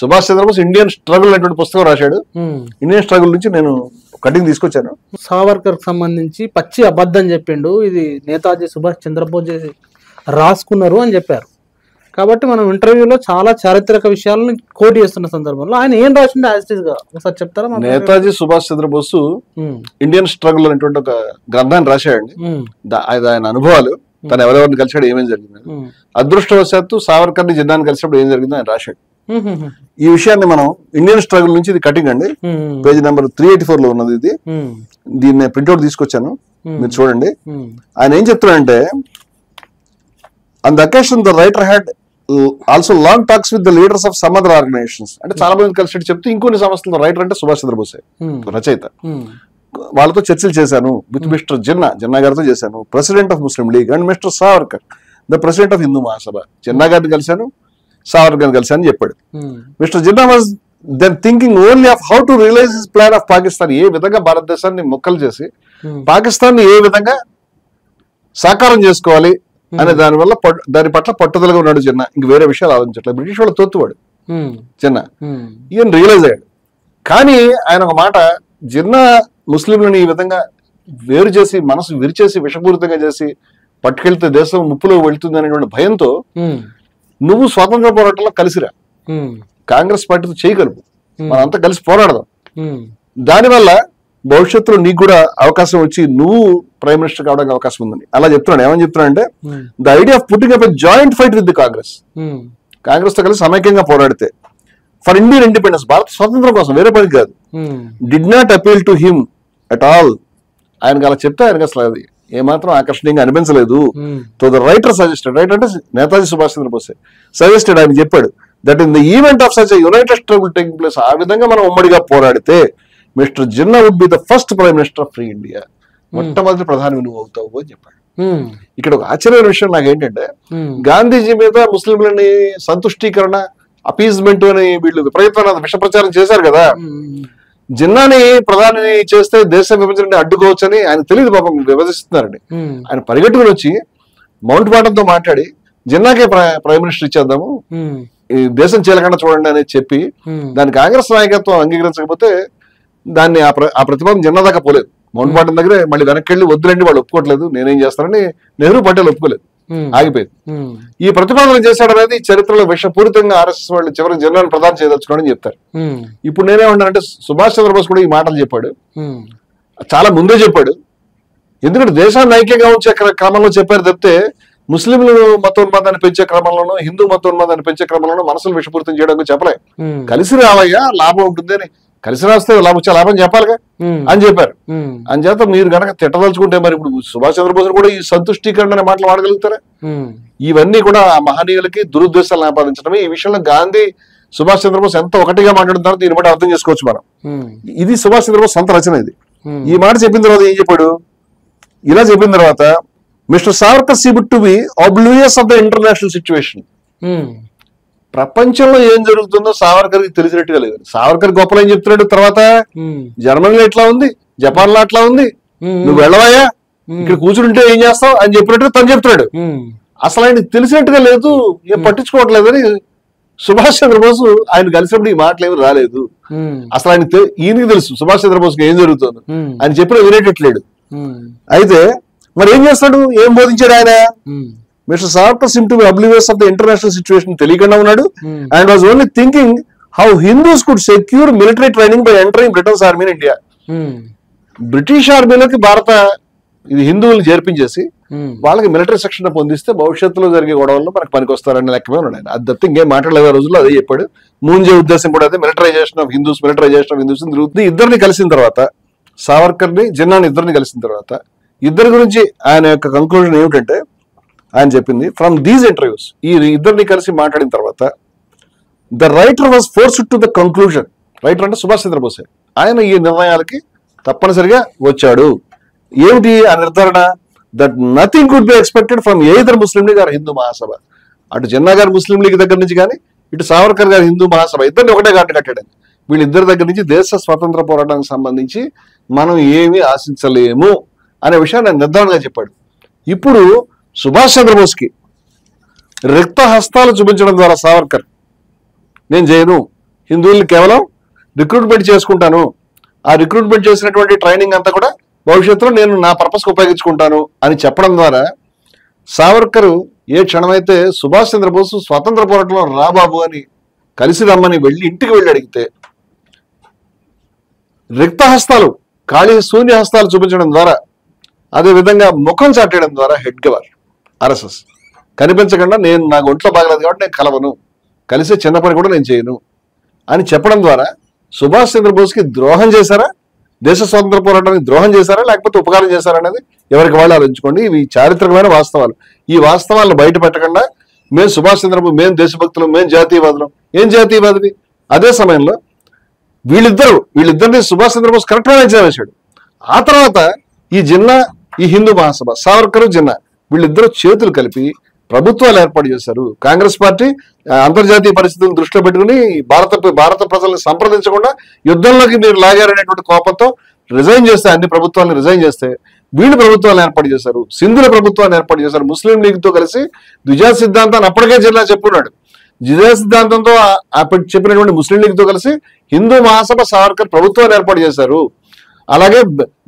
సుభాష్ చంద్రబోస్ ఇండియన్ స్ట్రగుల్ అనేటువంటి పుస్తకం రాశాడు. ఇండియన్ స్ట్రగుల్ నుంచి నేను కటింగ్ తీసుకొచ్చాను. సావర్కర్ సంబంధించి పచ్చి అబద్ధం చెప్పిండు, ఇది నేతాజీ సుభాష్ చంద్రబోస్ రాసుకున్నారు అని చెప్పారు. కాబట్టి మనం ఇంటర్వ్యూలో చాలా చారిత్రక విషయాలను కోట్ చేస్తున్న సందర్భంలో ఆయన ఏం రాసిండే గా ఒకసారి చెప్తారా? నేతాజీ సుభాష్ చంద్రబోస్ ఇండియన్ స్ట్రగుల్ అనేటువంటి ఒక గ్రంథాన్ని రాశాడండి. ఆయన అనుభవాలు, తను ఎవరెవరిని కలిసాడు, ఏమేమి జరిగింది, అదృష్టవశాత్తు సావర్కర్ ని జిన్నాని కలిసినప్పుడు ఏం జరిగిందో ఆయన రాశాడు. ఈ విషయాన్ని మనం ఇండియన్ స్ట్రగుల్ నుంచి, ఇది కటింగ్ అండి, పేజీ నెంబర్ 384 లో ఉన్నది ఇది. దీన్ని ప్రింట్అవుట్ తీసుకొచ్చాను, మీరు చూడండి. ఆయన ఏం చెప్తున్నాడంటే, on the occasion the writer had also long talks with the leaders of some other organizations. అంటే చాలా మంది కలిసి చెప్తే ఇంకొన్ని సంస్థలతో, రైటర్ అంటే సుభాష్ చంద్రబోసే రచయిత, వాళ్ళతో చర్చలు చేశాను. విత్ మిస్టర్ జిన్నా గారితో చేశాను, president of Muslim League, and Mister Savarkar the president of Hindu Mahasabha. Jinnah గారిని కలిశాను, సావర్కర్ గారిని కలిశాను అని చెప్పాడు. Mister Jinnah was then thinking only of how to realise his plan of Pakistan. ఏ విధంగా భారతదేశాన్ని ముక్కలు చేసి పాకిస్తాన్ ఏ విధంగా సాకారం చేసుకోవాలి అనే దాని పట్ల పట్టుదలగా ఉన్నాడు జిన్నా. ఇంక వేరే విషయాలు ఆలోచించట్లేదు. బ్రిటిష్ వాళ్ళు తోత్తువాడు జిన్నా, ఈయన రియలైజ్ అయ్యాడు. కానీ ఆయన ఒక మాట, జిన్నా ముస్లింలను ఈ విధంగా వేరు చేసి, మనసు విరిచేసి, విషపూరితంగా చేసి పట్టుకెళ్తే దేశం ముప్పులో వెళ్తుంది అనేటువంటి భయంతో, నువ్వు స్వాతంత్ర పోరాటంలో కలిసిరా, కాంగ్రెస్ పార్టీతో చేయగలుపు, మనంతా కలిసి పోరాడదాం, దానివల్ల భవిష్యత్తులో నీకు కూడా అవకాశం వచ్చి నువ్వు ప్రైమ్ మినిస్టర్ కావడానికి అవకాశం ఉందని అలా చెప్తున్నాడు. ఏమని చెప్తున్నాడు అంటే, the idea of putting up a joint fight with the Congress, Congress తో కలిసి సమైక్యంగా పోరాడితే, ఫర్ ఇండియన్ ఇండిపెండెన్స్, భారత స్వాతంత్రం కోసం, వేరే పని కాదు, did not appeal to him at all. ఆయనకు అలా చెప్తే ఆయనకు అసలు అది ఏమాత్రం ఆకర్షణీయంగా అనిపించలేదు. So the writer suggested, writer అంటే నేతాజీ సుభాష్ చంద్రబోస్ సజెస్టెడ్, ఆయన చెప్పాడు, that in the event of such United struggle taking place, ఆ విధంగా మనం ఉమ్మడిగా పోరాడితే mister Jinnah would be the first prime minister of free India, మొట్టమొదటి ప్రధాని నువ్వు అవుతావు అని చెప్పాడు. ఇక్కడ ఒక ఆశ్చర్యమైన విషయం నాకు ఏంటంటే, గాంధీజీ మీద ముస్లింలని సంతుష్టీకరణ, అపీజ్మెంట్ అని వీళ్ళు విపరీతమైన విష ప్రచారం చేశారు కదా, జిన్నాని ప్రధాని చేస్తే దేశ విభజన అడ్డుకోవచ్చని ఆయన తెలియదు, పాపం విభజిస్తున్నారని. ఆయన పరిగెట్టుకుని వచ్చి మౌంట్ బాటన్తో మాట్లాడి, జిన్నాకే ప్రైమ్ మినిస్టర్ ఇచ్చేద్దాము, ఈ దేశం చేయకుండా చూడండి అనేది చెప్పి దాని కాంగ్రెస్ నాయకత్వం అంగీకరించకపోతే దాన్ని ఆ ప్రతిపాదన జిన్నా దాకా పోలేదు. మౌంట్ బాటన్ దగ్గరే మళ్ళీ వెనక్కి వెళ్ళి వద్దులండి వాళ్ళు ఒప్పుకోవట్లేదు, నేనేం చేస్తానని నెహ్రూ పటేల్ ఒప్పుకోలేదు, ఆగిపోయింది. ఈ ప్రతిపాదన చేశాడనేది చరిత్రలో విషపూరితంగా ఆర్ఎస్ఎస్ వాళ్ళు చివరికి జిన్నాను ప్రధానం చేయదలుచుకోవడం చెప్తారు. ఇప్పుడు నేనేమంటానంటే సుభాష్ చంద్రబోస్ కూడా ఈ మాటలు చెప్పాడు, చాలా ముందే చెప్పాడు. ఎందుకంటే దేశాన్ని ఐక్యంగా ఉంచే క్రమంలో చెప్పారు తప్పితే ముస్లింలు మతోన్మాదాన్ని పెంచే క్రమంలోనూ హిందూ మతోన్మాదాన్ని పెంచే క్రమంలోనూ మనసులు విషపూరితం చేయడానికి చెప్పలే. కలిసి రావయ్యా లాభం ఉంటుంది అని, కలిసి రాస్తే వచ్చే లాభం చెప్పాలిగా అని చెప్పారు. అంచేత మీరు కనుక తిట్టదలుచుకుంటే మరి ఇప్పుడు సుభాష్ చంద్రబోస్ కూడా ఈ సంతుష్టీకరణ అనే మాటలు వాడగలుగుతారా? ఇవన్నీ కూడా ఆ మహనీయులకి దురుద్దేశాలను ఆపాదించడమే. ఈ విషయంలో గాంధీ సుభాష్ చంద్రబోస్ ఎంత ఒకటిగా మాట్లాడుతారో దీన్ని బట్టి అర్థం చేసుకోవచ్చు మనం. ఇది సుభాష్ చంద్రబోస్ సొంత రచన. ఇది ఈ మాట చెప్పిన తర్వాత ఏం చెప్పాడు? ఇలా చెప్పిన తర్వాత Mister Savarkar seemed to be oblivious of the international situation. ప్రపంచంలో ఏం జరుగుతుందో సావర్కర్ కి తెలిసినట్టుగా లేదు. సావర్కర్ గొప్పలు ఏం చెప్తున్నాడు తర్వాత, జర్మనీలో ఎట్లా ఉంది, జపాన్ లో అట్లా ఉంది, నువ్వు వెళ్ళవయ్యా ఇక్కడ కూర్చుంటే ఏం చేస్తావు అని చెప్పినట్టు తను చెప్తున్నాడు. అసలు ఆయనకి తెలిసినట్టుగా లేదు, ఏం పట్టించుకోవట్లేదని సుభాష్ చంద్రబోస్ ఆయన కలిసినప్పుడు ఈ మాటలు ఏమి రాలేదు. అసలు ఈయనకి తెలుసు సుభాష్ చంద్రబోస్కి ఏం జరుగుతుంది అని చెప్పిన వినేటట్లేడు. అయితే మరి ఏం చేస్తాడు, ఏం బోధించాడు ఆయన? Mister Savarkar seemed to be oblivious of the international situation తెలియకుండా ఉన్నాడు. And was only thinking how Hindus could secure military training by entering Britain's army in India. British ఆర్మీలోకి ఇది హిందువులు చేర్పించేసి వాళ్ళకి మిలిటరీ శిక్షణ పొందిస్తే భవిష్యత్తులో జరిగే గొడవల్లో మనకు పనికొస్తారనే లెక్కమే ఉన్నాడు ఆయన. అది తప్ప ఇంకేం మాట్లాడలేదు. రోజుల్లో అదే చెప్పాడు. మూంజే ఉద్దేశం కూడా అదే, మిలిటరైజేషన్ ఆఫ్ హిందూస్ జరుగుతుంది. ఇద్దరిని కలిసిన తర్వాత, సావర్కర్ని జిన్నాని ఇద్దరిని కలిసిన తర్వాత ఇద్దరి గురించి ఆయన యొక్క కంక్లూజన్ ఏమిటంటే, ఆయన చెప్పింది ఫ్రమ్ దీస్ ఇంటర్వ్యూస్, ఈ ఇద్దరిని కలిసి మాట్లాడిన తర్వాత the writer was forced to the conclusion. Writer అంటే సుభాష్ చంద్రబోసే. ఆయన ఈ నిర్ణయాలకి తప్పనిసరిగా వచ్చాడు. ఏమిటి ఆ నిర్ధారణ? That nothing could be expected from either Muslim League or Hindu Mahasabha. అటు జిన్నా గారు ముస్లిం లీగ్ దగ్గర నుంచి కానీ ఇటు సావర్కర్ గారు హిందూ మహాసభ, ఇద్దరిని ఒకటే గాట కట్టాడు. వీళ్ళిద్దరి దగ్గర నుంచి దేశ స్వతంత్ర పోరాటానికి సంబంధించి మనం ఏమీ ఆశించలేము అనే విషయాన్ని ఆయన నిర్ధారణగా చెప్పాడు. ఇప్పుడు సుభాష్ చంద్రబోస్కి రిక్త హస్తాలు చూపించడం ద్వారా సావర్కర్, నేను చేయను, హిందువుల్ని కేవలం రిక్రూట్మెంట్ చేసుకుంటాను, ఆ రిక్రూట్మెంట్ చేసినటువంటి ట్రైనింగ్ అంతా కూడా భవిష్యత్తులో నేను నా పర్పస్కి ఉపయోగించుకుంటాను అని చెప్పడం ద్వారా సావర్కర్ ఏ క్షణమైతే సుభాష్ చంద్రబోస్ స్వాతంత్ర పోరాటంలో రాబాబు అని కలిసి రమ్మని వెళ్ళి ఇంటికి వెళ్ళి అడిగితే రిక్త హస్తాలు, ఖాళీ శూన్య హస్తాలు చూపించడం ద్వారా, అదేవిధంగా ముఖం చాటేయడం ద్వారా హెడ్ గవర్ ఆర్ఎస్ఎస్ కనిపించకుండా నేను నాకు ఒంట్లో బాగలేదు కాబట్టి నేను కలవను, కలిసే చిన్న పని కూడా నేను చేయను అని చెప్పడం ద్వారా సుభాష్ చంద్రబోస్కి ద్రోహం చేశారా, దేశ స్వాతంత్ర పోరాటానికి ద్రోహం చేశారా, లేకపోతే ఉపకారం చేశారా అనేది ఎవరికి వాళ్ళు ఆలోచించుకోండి. ఇవి చారిత్రకమైన వాస్తవాలు. ఈ వాస్తవాలను బయట పెట్టకుండా మేము సుభాష్ చంద్రబోస్, మేము దేశభక్తులు, మేము జాతీయవాదులం, ఏం జాతీయవాదివి? అదే సమయంలో వీళ్ళిద్దరిని సుభాష్ చంద్రబోస్ కరెక్ట్గా అంచనా వేశాడు. ఆ తర్వాత ఈ జిన్నా, ఈ హిందూ మహాసభ, సావర్కర్ జిన్నా వీళ్ళిద్దరూ చేతులు కలిపి ప్రభుత్వాలు ఏర్పాటు చేశారు. కాంగ్రెస్ పార్టీ అంతర్జాతీయ పరిస్థితులను దృష్టిలో పెట్టుకుని భారత ప్రజల్ని సంప్రదించకుండా యుద్ధంలోకి మీరు లాగారనేటువంటి కోపంతో రిజైన్ చేస్తే, అన్ని ప్రభుత్వాలను రిజైన్ చేస్తే వీళ్ళు ప్రభుత్వాలను ఏర్పాటు చేశారు. సింధుల ప్రభుత్వాన్ని ఏర్పాటు చేశారు. ముస్లిం లీగ్తో కలిసి ద్విజా సిద్ధాంతాన్ని అప్పటికే జిన్నా చెప్పుకున్నాడు. ద్విజా సిద్ధాంతంతో చెప్పినటువంటి ముస్లిం లీగ్తో కలిసి హిందూ మహాసభ, సావర్కర్ ప్రభుత్వాన్ని ఏర్పాటు చేశారు. అలాగే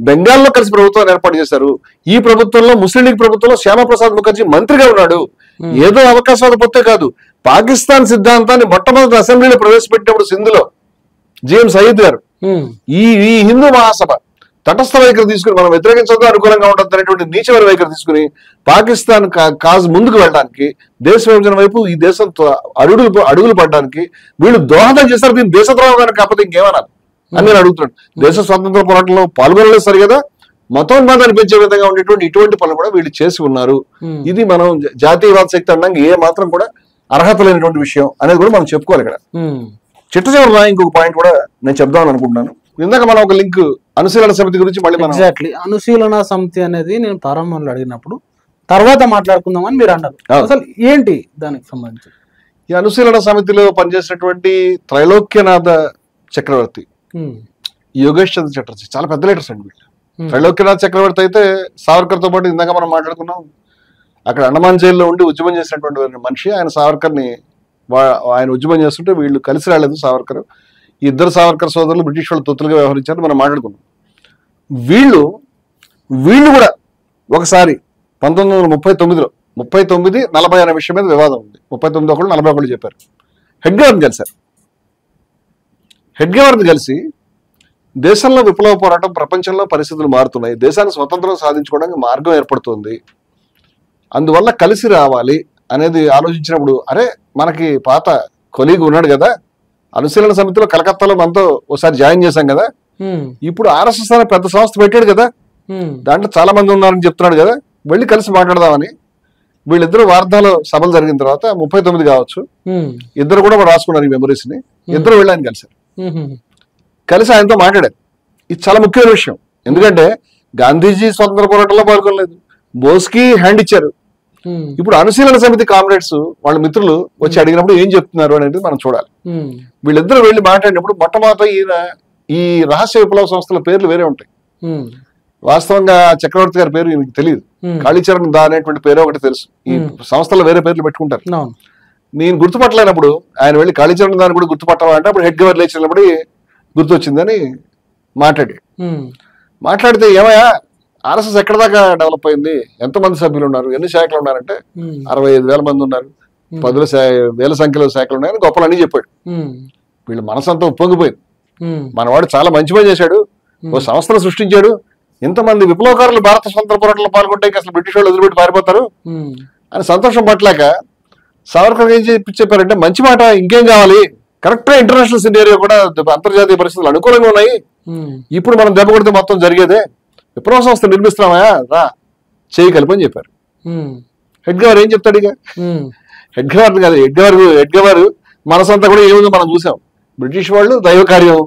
బెంగాల్లో కలిసి ప్రభుత్వాన్ని ఏర్పాటు చేశారు. ఈ ప్రభుత్వంలో ముస్లిం లీగ్ ప్రభుత్వంలో శ్యామప్రసాద్ ముఖర్జీ మంత్రిగా ఉన్నాడు. ఏదో అవకాశాలు పొత్తే కాదు, పాకిస్తాన్ సిద్ధాంతాన్ని మొట్టమొదటి అసెంబ్లీలో ప్రవేశపెట్టినప్పుడు సింధులో జిఎం సయీద్ గారు ఈ హిందూ మహాసభ తటస్థ వైఖరి తీసుకుని మనం వ్యతిరేకించడం అనుకూలంగా ఉండదు అనేటువంటి నీచమైన వైఖరి తీసుకుని పాకిస్తాన్ కాజ్ ముందుకు వెళ్ళడానికి, దేశ విభజన వైపు ఈ దేశంతో అడుగులు పడడానికి వీళ్ళు దోహదం చేస్తారు. దీన్ని దేశద్రోహం కనుక కాకపోతే ఇంకేమన్నారు అని నేను అడుగుతున్నాను. దేశ స్వాతంత్ర పోరాటంలో పాల్గొనలేదు సరి కదా, మతోన్మాదాన్ని పెంచే విధంగా ఉండేటువంటి ఇటువంటి పనులు కూడా వీళ్ళు చేసి ఉన్నారు. ఇది మనం జాతీయవాద శక్తి అనడానికి ఏ మాత్రం కూడా అర్హత లేనటువంటి విషయం అనేది కూడా మనం చెప్పుకోవాలి. ఇక్కడ చిట్ట చివరిగా ఇంకొక పాయింట్ కూడా నేను చెప్దామని అనుకుంటున్నాను. ఇందాక మనం ఒక లింక్ అనుశీలన సమితి గురించి మళ్ళీ ఎగ్జాక్ట్లీ అనుశీలన సమితి అనేది నేను ప్రారంభంలో అడిగినప్పుడు తర్వాత మాట్లాడుకుందామని మీరు అన్నారు. అసలు ఏంటి దానికి సంబంధించి? ఈ అనుశీలన సమితిలో పనిచేసినటువంటి త్రైలోక్యనాథ చక్రవర్తి, యోగేష్ చంద్ర చటర్జీ చాలా పెద్ద లీడర్స్ అండి వీళ్ళు. త్రైలోక్యనాథ్ చక్రవర్తి అయితే సావర్కర్ తో పాటు ఇందాక మనం మాట్లాడుకున్నాం అక్కడ అండమాన్ జైల్లో ఉండి ఉద్యమం చేసినటువంటి మనిషి. ఆయన సావర్కర్ని ఆయన ఉద్యమం చేస్తుంటే వీళ్ళు కలిసి రాలేదు సావర్కర్. ఈ ఇద్దరు సావర్కర్ సోదరులు బ్రిటిష్ వాళ్ళు తొత్తులుగా వ్యవహరించారు మనం మాట్లాడుకున్నాం. వీళ్ళు కూడా ఒకసారి 1939లో 39-40 అనే విషయం మీద వివాదం ఉంది. 39 ఒకళ్ళు 40 ఒకళ్ళు చెప్పారు. హెడ్గేవార్ని కలిశారు. హెడ్గేవార్ని కలిసి దేశంలో విప్లవ పోరాటం, ప్రపంచంలో పరిస్థితులు మారుతున్నాయి, దేశాన్ని స్వతంత్రం సాధించుకోవడానికి మార్గం ఏర్పడుతుంది, అందువల్ల కలిసి రావాలి అనేది ఆలోచించినప్పుడు, అరే మనకి పాత కొలీగ్ ఉన్నాడు కదా, అనుశీలన సమితిలో కలకత్తాలో మనతో ఒకసారి జాయిన్ చేశాం కదా, ఇప్పుడు ఆర్ఎస్ఎస్ అనే పెద్ద సంస్థ పెట్టాడు కదా, దాంట్లో చాలా మంది ఉన్నారని చెప్తున్నాడు కదా, వెళ్ళి కలిసి మాట్లాడదామని వీళ్ళిద్దరు వార్తాలో సభలు జరిగిన తర్వాత 39 కావచ్చు, ఇద్దరు కూడా రాసుకున్నారు ఈ మెమరీస్ ని. ఇద్దరు వెళ్ళాలని కలిసారు. కలిసి ఆయనతో మాట్లాడారు. ఇది చాలా ముఖ్యమైన విషయం. ఎందుకంటే గాంధీజీ స్వతంత్ర పోరాటంలో పాల్గొనలేదు, బోస్కి హ్యాండ్ ఇచ్చారు. ఇప్పుడు అనుశీలన సమితి కామ్రేడ్స్ వాళ్ళ మిత్రులు వచ్చి అడిగినప్పుడు ఏం చెప్తున్నారు అనేది మనం చూడాలి. వీళ్ళిద్దరు వెళ్ళి మాట్లాడినప్పుడు మొట్టమొదట ఈ రహస్య విప్లవ సంస్థల పేర్లు వేరే ఉంటాయి. వాస్తవంగా చక్రవర్తి గారి పేరు ఈయనకి తెలియదు, కాళీచరణ్ దా అనేటువంటి పేరు ఒకటి తెలుసు. ఈ సంస్థలో వేరే పేర్లు పెట్టుకుంటారు. నేను గుర్తుపట్టలేనప్పుడు ఆయన వెళ్ళి కాళీచరణ్ దాన్ని కూడా గుర్తుపట్టాలంటే అప్పుడు హెడ్గేవార్ లేచినప్పుడు గుర్తొచ్చిందని మాట్లాడితే ఏమయ్యా ఆర్ఎస్ఎస్ ఎక్కడ దాకా డెవలప్ అయింది, ఎంతమంది సభ్యులు ఉన్నారు, ఎన్ని శాఖలు ఉన్నారంటే 65,000 మంది ఉన్నారు, 10,000 సంఖ్యలో శాఖలు ఉన్నాయని గొప్పలన్నీ చెప్పాడు. వీళ్ళు మనసంతా ఉప్పొంగిపోయింది. మనవాడు చాలా మంచి పని చేశాడు, ఓ సంస్థను సృష్టించాడు, ఇంతమంది విప్లవకారులు భారత స్వతంత్ర పోరాటంలో పాల్గొంటే అసలు బ్రిటిష్ వాళ్ళు వదిలిపెట్టి పారిపోతారు అని సంతోషం పట్టలేక సావర్కర్ ఏం చెప్పారంటే, మంచి మాట, ఇంకేం కావాలి, కరెక్ట్ గా ఇంటర్నేషనల్ సినారియో కూడా అంతర్జాతీయ పరిస్థితులు అనుకూలంగా ఉన్నాయి, ఇప్పుడు మనం దెబ్బ కొడితే మొత్తం జరిగేదే, విప్లవ సంస్థ నిర్మిస్తున్నామా, రా చేయి కలిపని చెప్పారు. హెడ్గేవార్ ఏం చెప్తాడు? ఇక హెడ్గేవార్ కాదు, హెడ్గేవార్ మనసంతా కూడా ఏముందో మనం చూసాం. బ్రిటిష్ వాళ్ళు దైవ కార్యం,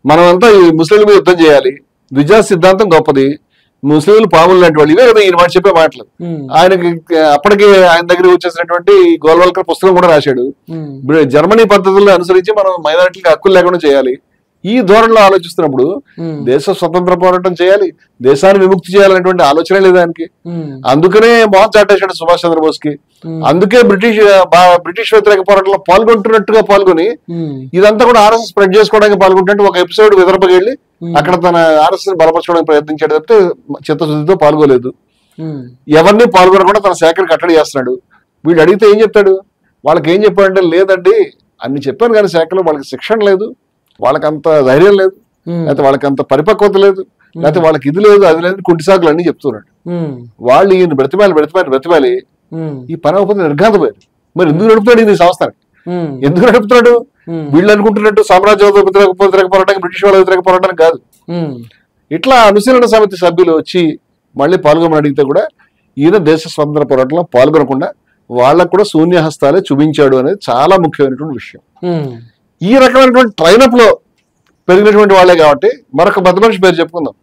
మనమంతా ముస్లింల మీద యుద్ధం చేయాలి, ద్విజా సిద్ధాంతం గొప్పది, ముస్లింలు పాములు లాంటి వాళ్ళు, ఇవే కదా ఈయన మాట చెప్పే మాటలు. ఆయనకి అప్పటికే ఆయన దగ్గర వచ్చేసినటువంటి గోల్వాల్కర్ పుస్తకం కూడా రాశాడు. జర్మనీ పద్ధతుల్లో అనుసరించి మనం మైనారిటీలకు హక్కులు లేకుండా చేయాలి. ఈ ధోరణిలో ఆలోచిస్తున్నప్పుడు దేశ స్వతంత్ర పోరాటం చేయాలి, దేశాన్ని విముక్తి చేయాలనేటువంటి ఆలోచన లేదు ఆయనకి. అందుకనే మోహన్ చాటేశాడు సుభాష్ చంద్రబోస్ కి. అందుకే బ్రిటిష్ వ్యతిరేక పోరాటంలో పాల్గొంటున్నట్టుగా పాల్గొని ఇదంతా కూడా ఆర్ఎస్ఎస్ స్ప్రెడ్ చేసుకోవడానికి పాల్గొంటే ఒక ఎపిసోడ్ విదర్భకి వెళ్ళి అక్కడ తన ఆర్ఎస్ఎస్ బలపరచుకోవడానికి ప్రయత్నించాడు తప్పితే చిత్తశుద్ధితో పాల్గొలేదు. ఎవరిని పాల్గొనకుండా తన శాఖను కట్టడి చేస్తున్నాడు. వీళ్ళు అడిగితే ఏం చెప్తాడు? వాళ్ళకి ఏం చెప్పాడంటే, లేదండి అన్ని చెప్పాను కానీ శాఖలో వాళ్ళకి శిక్షణ లేదు, వాళ్ళకంత ధైర్యం లేదు, లేకపోతే వాళ్ళకంత పరిపక్వత లేదు, లేకపోతే వాళ్ళకి ఇది లేదు అది లేదు, కుంటి సాకులు అన్ని చెప్తున్నాడు. వాళ్ళు ఈయన బ్రతిమాలి ఈ పని అవ్వకపోతే నిర్ఘాంతపోయారు. మరి ఎందుకు నడుపుతాడు ఈ సంస్థని? ఎందుకు నడుపుతున్నాడు? వీళ్ళు అనుకుంటున్నట్టు సామ్రాజ్యవాద వ్యతిరేక పోరాటానికి, బ్రిటిష్ వాళ్ళ వ్యతిరేక పోరాటానికి కాదు. ఇట్లా అనుశీలన సమితి సభ్యులు వచ్చి మళ్ళీ పాల్గొమని అడిగితే కూడా ఈయన దేశ స్వతంత్ర పోరాటంలో పాల్గొనకుండా వాళ్ళకు కూడా శూన్యహస్తాలే చూపించాడు అనేది చాలా ముఖ్యమైనటువంటి విషయం. ఈ రకమైనటువంటి ట్రైనప్ లో పెరిగినటువంటి వాళ్ళే కాబట్టి మరొక పెద్ద మనిషి పేరు చెప్పుకుందాం.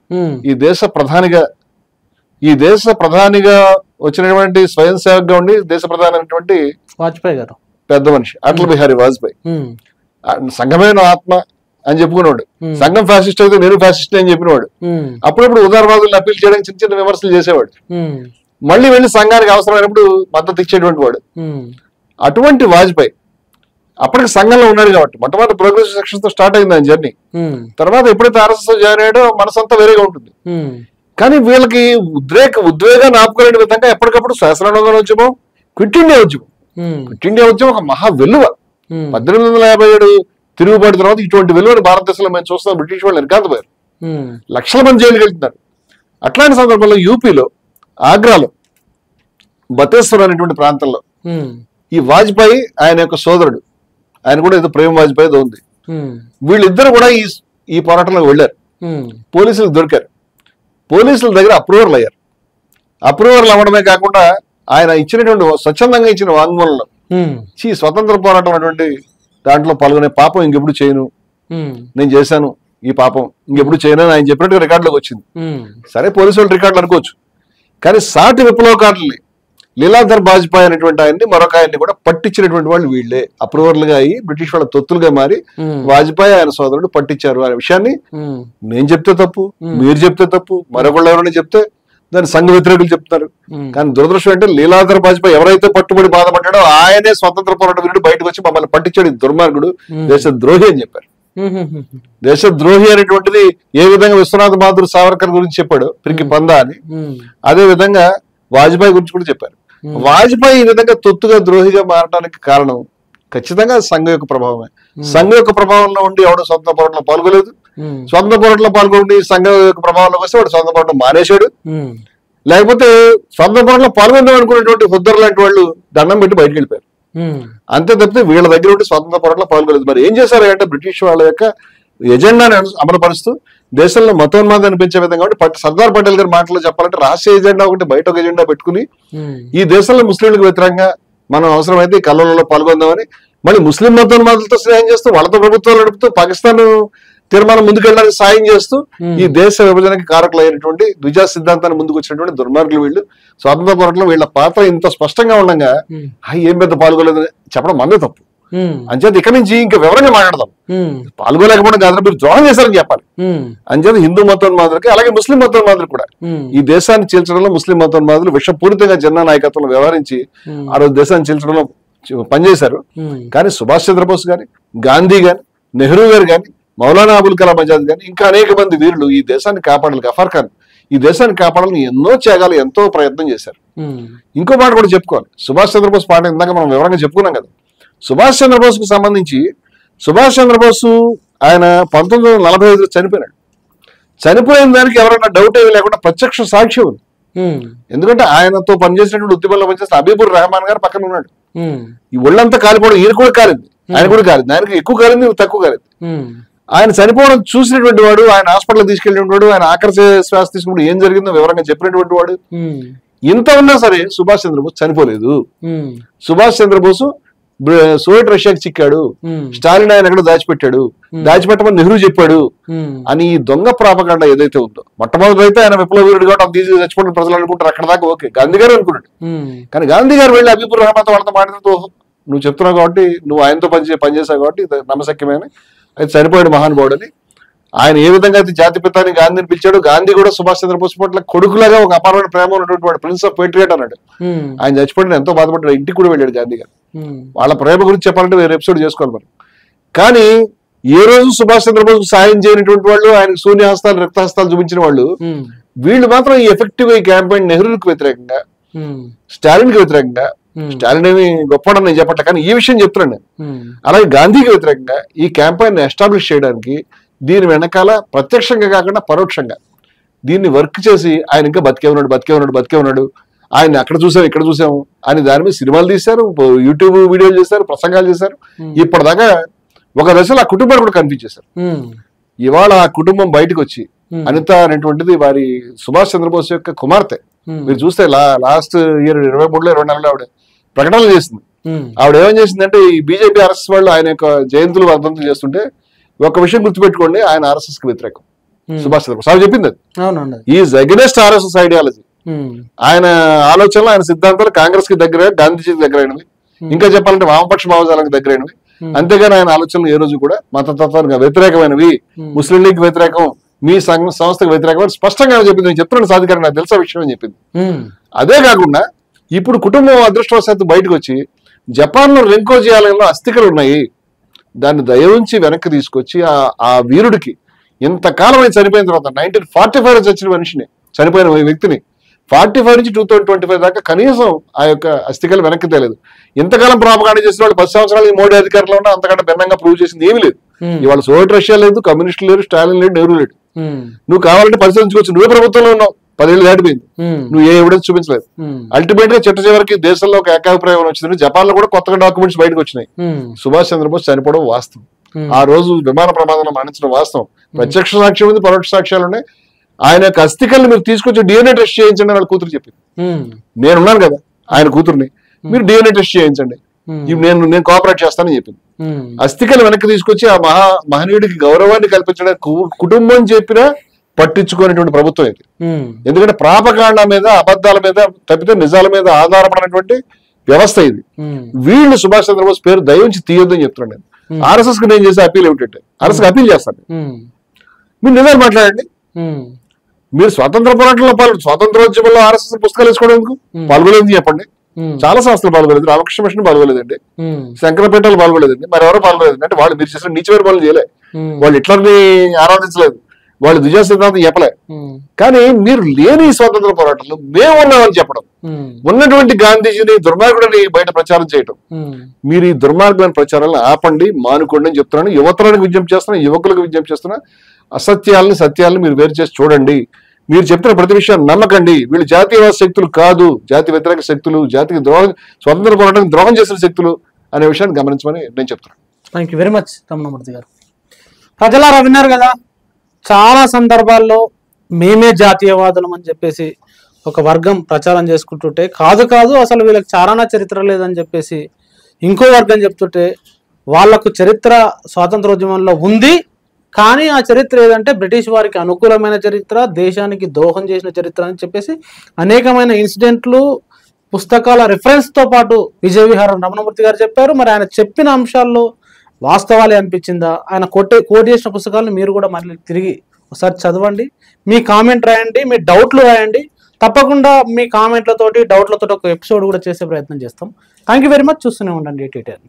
ఈ దేశ ప్రధానిగా వచ్చినటువంటి స్వయం సేవకుగా ఉండి దేశ ప్రధాని అయినటువంటి వాజ్పేయి గారు, పెద్ద మనిషి అటల్ బిహారీ వాజ్పేయి. సంఘమే నా ఆత్మ అని చెప్పుకునేవాడు. సంఘం ఫ్యాసిస్ట్ అయితే నేను ఫ్యాసిస్ట్ అని చెప్పినవాడు. అప్పుడప్పుడు ఉదారవాదులను అప్పీల్ చేయడానికి చిన్న చిన్న విమర్శలు చేసేవాడు. మళ్ళీ వెళ్ళి సంఘానికి అవసరమైనప్పుడు మద్దతు ఇచ్చేటువంటి వాడు. అటువంటి వాజ్పేయి అప్పటికి సంఘంలో ఉన్నాడు కాబట్టి మొట్టమొదటి ప్రోగ్రెసివ్ సెక్షన్ తో స్టార్ట్ అయింది ఆయన జర్నీ. తర్వాత ఎప్పుడైతే ఆర్ఎస్ఎస్ జాయిన్ అయ్యాడో మనసంతా వేరేగా ఉంటుంది. కానీ వీళ్ళకి ఉద్వేగాన్ని ఆపుకోలేని విధంగా ఎప్పటికప్పుడు శాసనానుగణ ఉద్యమం, క్విట్ ఇండియా ఉద్యమం ఒక మహా వెలువ. 1857 తిరుగుబాటు తర్వాత ఇటువంటి వెలువని భారతదేశంలో మేము చూస్తాం. బ్రిటిష్ వాళ్ళు నిర్ఘాంతపోయారు, లక్షల మంది జైలుకి వెళ్తున్నారు. అట్లాంటి సందర్భంలో యూపీలో ఆగ్రాలో బతేశ్వర్ అనేటువంటి ప్రాంతంలో ఈ వాజ్పేయి ఆయన యొక్క సోదరుడు, ఆయన కూడా ఏదో ప్రేమ్ వాజ్పేయి ఏదో ఉంది, వీళ్ళిద్దరు కూడా ఈ పోరాటంలోకి వెళ్ళారు. పోలీసులకు దొరికారు. పోలీసుల దగ్గర అప్రూవర్లు అయ్యారు. అప్రూవర్లు అవ్వడమే కాకుండా ఆయన ఇచ్చినటువంటి స్వచ్ఛందంగా ఇచ్చిన వాంగ్మూలంలో స్వతంత్ర పోరాటం అటువంటి దాంట్లో పాల్గొనే పాపం ఇంకెప్పుడు చేయను, నేను చేశాను ఈ పాపం ఇంకెప్పుడు చేయను అని ఆయన చెప్పినట్టు రికార్డులోకి వచ్చింది. సరే పోలీసు వాళ్ళు రికార్డులు అనుకోవచ్చు, కానీ సాటి విప్లవకారుల్ని లీలాధర్ బాజ్పాయ్ అనేటువంటి ఆయన్ని మరొక ఆయన్ని కూడా పట్టించినటువంటి వాళ్ళు వీళ్ళే. అప్రూవర్లుగా అయ్యి బ్రిటిష్ వాళ్ళ తొత్తులుగా మారి వాజ్పేయి ఆయన సోదరుడు పట్టించారు అనే విషయాన్ని నేను చెప్తే తప్పు, మీరు చెప్తే తప్పు, మరొకళ్ళు ఎవరైనా చెప్తే దాని సంఘ వ్యతిరేకులు చెప్తున్నారు. కానీ దురదృష్టం అంటే లీలాధర్ వాజ్పేయి ఎవరైతే పట్టుబడి బాధపడ్డాడో ఆయనే స్వతంత్ర పోరాట వీరుడు బయటకు వచ్చి మమ్మల్ని పట్టించాడు, దుర్మార్గుడు, దేశద్రోహి అని చెప్పారు. దేశద్రోహి అనేటువంటిది ఏ విధంగా విశ్వనాథ్ బహదూర్ సావర్కర్ గురించి చెప్పాడు పిరికి పందా అని, అదే విధంగా వాజ్పేయి గురించి కూడా చెప్పారు. వాజ్పేయి ఈ విధంగా తొత్తుగా ద్రోహిగా మారడానికి కారణం ఖచ్చితంగా సంఘం యొక్క ప్రభావమే. సంఘం యొక్క ప్రభావంలో ఉండి ఎవడు స్వతంత్ర పోరాటంలో పాల్గొలేదు, స్వతంత్ర పోరాటంలో పాల్గొండి సంఘం యొక్క ప్రభావంలోకి వస్తే వాడు స్వతంత్ర పోరాటం మానేశాడు. లేకపోతే స్వతంత్ర పోరాటంలో పాల్గొందాం అనుకునేటువంటి హుద్దర్ లాంటి వాళ్ళు దండం పెట్టి బయటకు వెళ్ళిపోయారు. అంతే తప్పితే వీళ్ళ దగ్గర ఉండి స్వతంత్ర పోరాటంలో పాల్గొలేదు. మరి ఏం చేశారు అంటే బ్రిటిష్ వాళ్ళ యొక్క ఎజెండాని అమలుపరుస్తూ దేశంలో మతోన్మాదాన్ని పెంచే విధంగా కాబట్టి సర్దార్ పటేల్ గారి మాటలో చెప్పాలంటే రహస్య ఎజెండా ఒకటి, బయట ఒక ఎజెండా పెట్టుకుని ఈ దేశంలో ముస్లింలకు వ్యతిరేకంగా మనం అవసరమైతే ఈ కల్లోలలో పాల్గొందామని, మళ్ళీ ముస్లిం మతోన్మాదులతో స్నేహం చేస్తూ వాళ్ళతో ప్రభుత్వాలు నడుపుతూ పాకిస్తాన్ తీర్మానం ముందుకెళ్ళడానికి సాయం చేస్తూ ఈ దేశ విభజనకి కారకులైనటువంటి ద్విజా సిద్ధాంతాన్ని ముందుకు వచ్చినటువంటి దుర్మార్గులు వీళ్ళు. స్వాతంత్ర పోరాటంలో వీళ్ళ పాత్ర ఇంత స్పష్టంగా ఉండగా ఏం పెద్ద పాల్గొలేదు చెప్పడం మనదే తప్పు. అంచేత ఇక్కడ నుంచి ఇంకా వివరంగా మాట్లాడదాం. పాల్గొలేకపోవడం కాదు, మీరు ద్రోహం చేశారని చెప్పాలి. అంచేత హిందూ మతోన్మాదులకి అలాగే ముస్లిం మతోన్మాదులు కూడా ఈ దేశాన్ని చీల్చడంలో ముస్లిం మతోన్మాదులు విషపూరితంగా జిన్నా నాయకత్వంలో వ్యవహరించి ఆ రోజు దేశాన్ని చీల్చడంలో పనిచేశారు. కానీ సుభాష్ చంద్రబోస్ గాని, గాంధీ గాని, నెహ్రూ గారు గాని, మౌలానా అబుల్ కలాం ఆజాద్ గాని, ఇంకా అనేక మంది వీరులు ఈ దేశాన్ని కాపాడాలి, గఫార్ ఖాన్ ఈ దేశాన్ని కాపాడాలని ఎన్నో త్యాగాలు ఎంతో ప్రయత్నం చేశారు. ఇంకో మాట కూడా చెప్పుకోవాలి. సుభాష్ చంద్రబోస్ పాట ఇందాక మనం వివరంగా చెప్పుకున్నాం కదా. సుభాష్ చంద్రబోస్ కు సంబంధించి సుభాష్ చంద్రబోసు ఆయన 1945 చనిపోయినాడు. చనిపోయిన దానికి ఎవరైనా డౌట్ ఏమి లేకుండా ప్రత్యక్ష సాక్ష్యం ఉంది. ఎందుకంటే ఆయనతో పనిచేసినటువంటి ఉద్యమంలో పనిచేసిన హబీబుర్ రెహమాన్ గారు పక్కన ఉన్నాడు. ఈ ఒళ్ళంతా కాలిపోవడం ఈయన కూడా కాలింది, ఆయన కూడా కాలింది, ఆయనకి ఎక్కువ కాలింది, తక్కువ కాలింది. ఆయన చనిపోవడం చూసినటువంటి వాడు, ఆయన హాస్పిటల్ తీసుకెళ్ళినటువంటి వాడు, ఆయన ఆఖరి శ్వాస తీసుకున్నప్పుడు ఏం జరిగిందో వివరంగా చెప్పినటువంటి వాడు. ఇంత ఉన్నా సరే సుభాష్ చంద్రబోస్ చనిపోలేదు. సుభాష్ చంద్రబోసు సోవియట్ రష్యాకి చిక్కాడు, స్టాలిన్ ఆయన ఎక్కడ దాచిపెట్టాడు, దాచిపెట్టమని నెహ్రూ చెప్పాడు అని ఈ దొంగ ప్రాపకాండ ఏదైతే ఉందో, మొట్టమొదటి అయితే ఆయన విప్లవీరుడు కాబట్టి అంత ఈజీగా చచ్చిపోయిన ప్రజలు అనుకుంటారు, అక్కడ దాకా ఓకే గాంధీ గారు అనుకున్నాడు. కానీ గాంధీ గారు వెళ్ళి హబీబుర్ రెహమాన్తో వాళ్ళతో మాట్లాడుతూ నువ్వు చెప్తున్నావు కాబట్టి, నువ్వు ఆయనతో పనిచేసావు కాబట్టి నమ్మశక్యమైన అయితే చనిపోయాడు మహానుభావుడు అని. ఆయన ఏ విధంగా అయితే జాతిపితాని గాంధీని పిలిచాడు, గాంధీ కూడా సుభాష్ చంద్రబోస్ పట్ల కొడుకులాగా ఒక అపారమైన ప్రేమ ఉన్నటువంటి వాడు, ప్రిన్స్ ఆఫ్ పేట్రియట్ అన్నాడు. ఆయన చచ్చిపోయిన ఎంతో బాధపడ్డాడు, ఇంటికి కూడా వెళ్ళాడు గాంధీ గారు. వాళ్ళ ప్రేమ గురించి చెప్పాలంటే వేరే ఎపిసోడ్ చేసుకోవాలి మనం. కానీ ఏ రోజు సుభాష్ చంద్రబోస్ సాయం చేయనటువంటి వాళ్ళు, ఆయనకు శూన్యహస్తాలు రక్తహస్తాలు చూపించిన వాళ్ళు, వీళ్ళు మాత్రం ఈ ఎఫెక్టివ్ ఈ క్యాంపెయిన్ నెహ్రూకి వ్యతిరేకంగా, స్టాలిన్ కి వ్యతిరేకంగా, స్టాలిన్ ఏమి గొప్పవాడని నేను చెప్పట్లే కానీ ఈ విషయం చెప్తున్నాను నేను, అలాగే గాంధీకి వ్యతిరేకంగా ఈ క్యాంపెయిన్ ఎస్టాబ్లిష్ చేయడానికి దీని వెనకాల ప్రత్యక్షంగా కాకుండా పరోక్షంగా దీన్ని వర్క్ చేసి ఆయన ఇంకా బతికే ఉన్నాడు, ఆయన అక్కడ చూసాం ఇక్కడ చూసాము అని దాని మీద సినిమాలు తీశారు, యూట్యూబ్ వీడియోలు చేశారు, ప్రసంగాలు చేశారు. ఇప్పటిదాకా ఒక దశలో ఆ కుటుంబాన్ని కూడా కనిపించేశారు. ఇవాళ ఆ కుటుంబం బయటకు వచ్చి అనిత అనేటువంటిది వారి సుభాష్ చంద్రబోస్ యొక్క కుమార్తె. మీరు చూస్తే లాస్ట్ ఇయర్ 23లో 24లో ఆవిడ ప్రకటనలు చేసింది. ఆవిడ ఏమేం చేసిందంటే ఈ బీజేపీ ఆర్ఎస్ఎస్ వాళ్ళు ఆయన యొక్క జయంతులు వర్ధంతులు చేస్తుంటే ఒక విషయం గుర్తుపెట్టుకోండి, ఆయన ఆర్ఎస్ఎస్ కి వ్యతిరేకం. సుభాష్ చంద్రబోస్ ఆవిడ చెప్పింది అది ఈజ్ అగెనెస్ట్ ఆర్ఎస్ఎస్ ఐడియాలజీ. ఆయన ఆలోచనలు, ఆయన సిద్ధాంతాలు కాంగ్రెస్ కి దగ్గర, గాంధీజీకి దగ్గరైనవి, ఇంకా చెప్పాలంటే వామపక్ష భావజాలకు దగ్గరైనవి. అంతేగాని ఆయన ఆలోచనలు ఏ రోజు కూడా మతతత్వానికి వ్యతిరేకమైనవి, ముస్లిం లీగ్ వ్యతిరేకం, మీ సంస్థకు వ్యతిరేకం స్పష్టంగా చెప్పింది. నేను చెప్తున్నాను సాధికారం, నాకు తెలిసిన విషయం అని చెప్పింది. అదే కాకుండా ఇప్పుడు కుటుంబం అదృష్టవశాత్తు బయటకు వచ్చి జపాన్ లో రెంకోజీ ఆలయంలో అస్థికలు ఉన్నాయి, దాన్ని దయ ఉంచి వెనక్కి తీసుకొచ్చి ఆ వీరుడికి ఇంతకాలం ఆయన చనిపోయిన తర్వాత 1945 చచ్చిన మనిషిని, చనిపోయిన వ్యక్తిని 45 నుంచి 2025 దాకా కనీసం ఆ యొక్క అస్థికలు వెనక్కి తేలేదు. ఇంతకాలం ప్రాపగాండ చేసిన వాళ్ళు 10 సంవత్సరాలు మోడీ అధికారంలో ఉన్నా అంతకంటే భిన్నంగా ప్రూవ్ చేసింది ఏమీ లేదు. ఇవాళ సోవియట్ రష్యా లేదు, కమ్యూనిస్టులు లేరు, స్టాలిన్ లేడు, నెహ్రూ లేడు. నువ్వు కావాలంటే పరిశీలించుకోవచ్చు, నువ్వే ప్రభుత్వంలో ఉన్నావు, 10 ఏళ్ళు దాటిపోయింది, నువ్వు ఏ ఎవిడెన్స్ చూపించలేదు. అల్టిమేట్ గా చిట్ట చివరికి దేశంలో ఒక ఏకాభిప్రాయం వచ్చింది. జపాన్ లో కూడా కొత్తగా డాక్యుమెంట్స్ బయటకు వచ్చినాయి. సుభాష్ చంద్రబోస్ చనిపోవడం వాస్తవం, ఆ రోజు విమాన ప్రమాదంలో మరణించడం వాస్తవం, ప్రత్యక్ష సాక్ష్యం ఉంది, పరోక్ష సాక్ష్యాలు ఉన్నాయి. ఆయన యొక్క అస్థికల్ని మీరు తీసుకొచ్చి డిఎన్ఏ టెస్ట్ చేయించండి వాళ్ళ కూతురు చెప్పింది. నేనున్నాను కదా ఆయన కూతుర్ని, మీరు డిఎన్ఏ టెస్ట్ చేయించండి, నేను కోఆపరేట్ చేస్తానని చెప్పింది. అస్థికలు వెనక్కి తీసుకొచ్చి ఆ మహనీయుడికి గౌరవాన్ని కల్పించడానికి కుటుంబం చెప్పినా పట్టించుకునేటువంటి ప్రభుత్వం ఇది. ఎందుకంటే ప్రాపకాండ మీద, అబద్ధాల మీద తప్పితే నిజాల మీద ఆధారపడినటువంటి వ్యవస్థ ఇది. వీళ్ళు సుభాష్ చంద్రబోస్ పేరు దయించి తీయొద్దని చెప్తున్నాను నేను. ఆర్ఎస్ఎస్ కి నేను చేసే అప్పీల్ ఏమిటంటే, ఆర్ఎస్ కి అప్పీల్ చేస్తాను, మీరు నిజాలు మాట్లాడండి. మీరు స్వాతంత్ర పోరాటంలో స్వాతంత్రోద్యమంలో ఆర్ఎస్ఎస్ పుస్తకాలు వేసుకోవడం ఎందుకు? పాల్గొలేదు చెప్పండి. చాలా సంస్థలు పాల్గొలేదు. రామకృష్ణ మిషన్ పాల్గొలేదండి, శంకరపేటలు పాల్గొలేదండి, మరి ఎవరో పాల్గొలేదండి. అంటే వాళ్ళు మీరు చేసిన నీచమైన పనులు చేయలే, వాళ్ళు హిట్లర్ని ఆరాధించలేదు, వాళ్ళు ద్విజా సిద్ధాంతం చెప్పలే. కానీ మీరు లేని స్వాతంత్ర పోరాటంలో మేము ఉన్నామని చెప్పడం, ఉన్నటువంటి గాంధీజీని దుర్మార్గుడిని బయట ప్రచారం చేయటం, మీరు ఈ దుర్మార్గమైన ప్రచారాలను ఆపండి, మానుకోండి అని చెప్తున్నాను. యువతరానికి విజ్ఞప్తి చేస్తున్నా, యువకులకు విజ్ఞప్తి చేస్తున్నా. అసత్యాలను సత్యాలను మీరు వేరు చేసి చూడండి. మీరు చెప్తున్న ప్రతి విషయాన్ని నమ్మకండి. వీళ్ళు జాతీయవాద శక్తులు కాదు, జాతి వ్యతిరేక శక్తులు, జాతికి ద్రోహం, స్వతంత్ర పోరాటానికి ద్రోహం చేసిన శక్తులు అనే విషయాన్ని గమనించమని నేను చెప్తున్నాను. Thank you very much Ramanamurthy గారు. ప్రజలారా విన్నారు కదా, చాలా సందర్భాల్లో మేమే జాతీయవాదులం అని చెప్పేసి ఒక వర్గం ప్రచారం చేసుకుంటుంటే, కాదు అసలు వీళ్ళకి చారణ చరిత్ర లేదని చెప్పేసి ఇంకో వర్గం చెప్తుంటే, వాళ్లకు చరిత్ర స్వాతంత్రోద్యమంలో ఉంది, కానీ ఆ చరిత్ర ఏదంటే బ్రిటిష్ వారికి అనుకూలమైన చరిత్ర, దేశానికి ద్రోహం చేసిన చరిత్ర అని చెప్పేసి అనేకమైన ఇన్సిడెంట్లు, పుస్తకాల రిఫరెన్స్తో పాటు విజయ విహారం రమణమూర్తి గారు చెప్పారు. మరి ఆయన చెప్పిన అంశాల్లో వాస్తవాలే అనిపించిందా? ఆయన కోట్ చేసిన పుస్తకాలను మీరు కూడా మళ్ళీ తిరిగి ఒకసారి చదవండి, మీ కామెంట్ రాయండి, మీ డౌట్లు రాయండి. తప్పకుండా మీ కామెంట్లతోటి, డౌట్లతో ఒక ఎపిసోడ్ కూడా చేసే ప్రయత్నం చేస్తాం. Thank you very much. చూస్తూనే ఉండండి ATTN.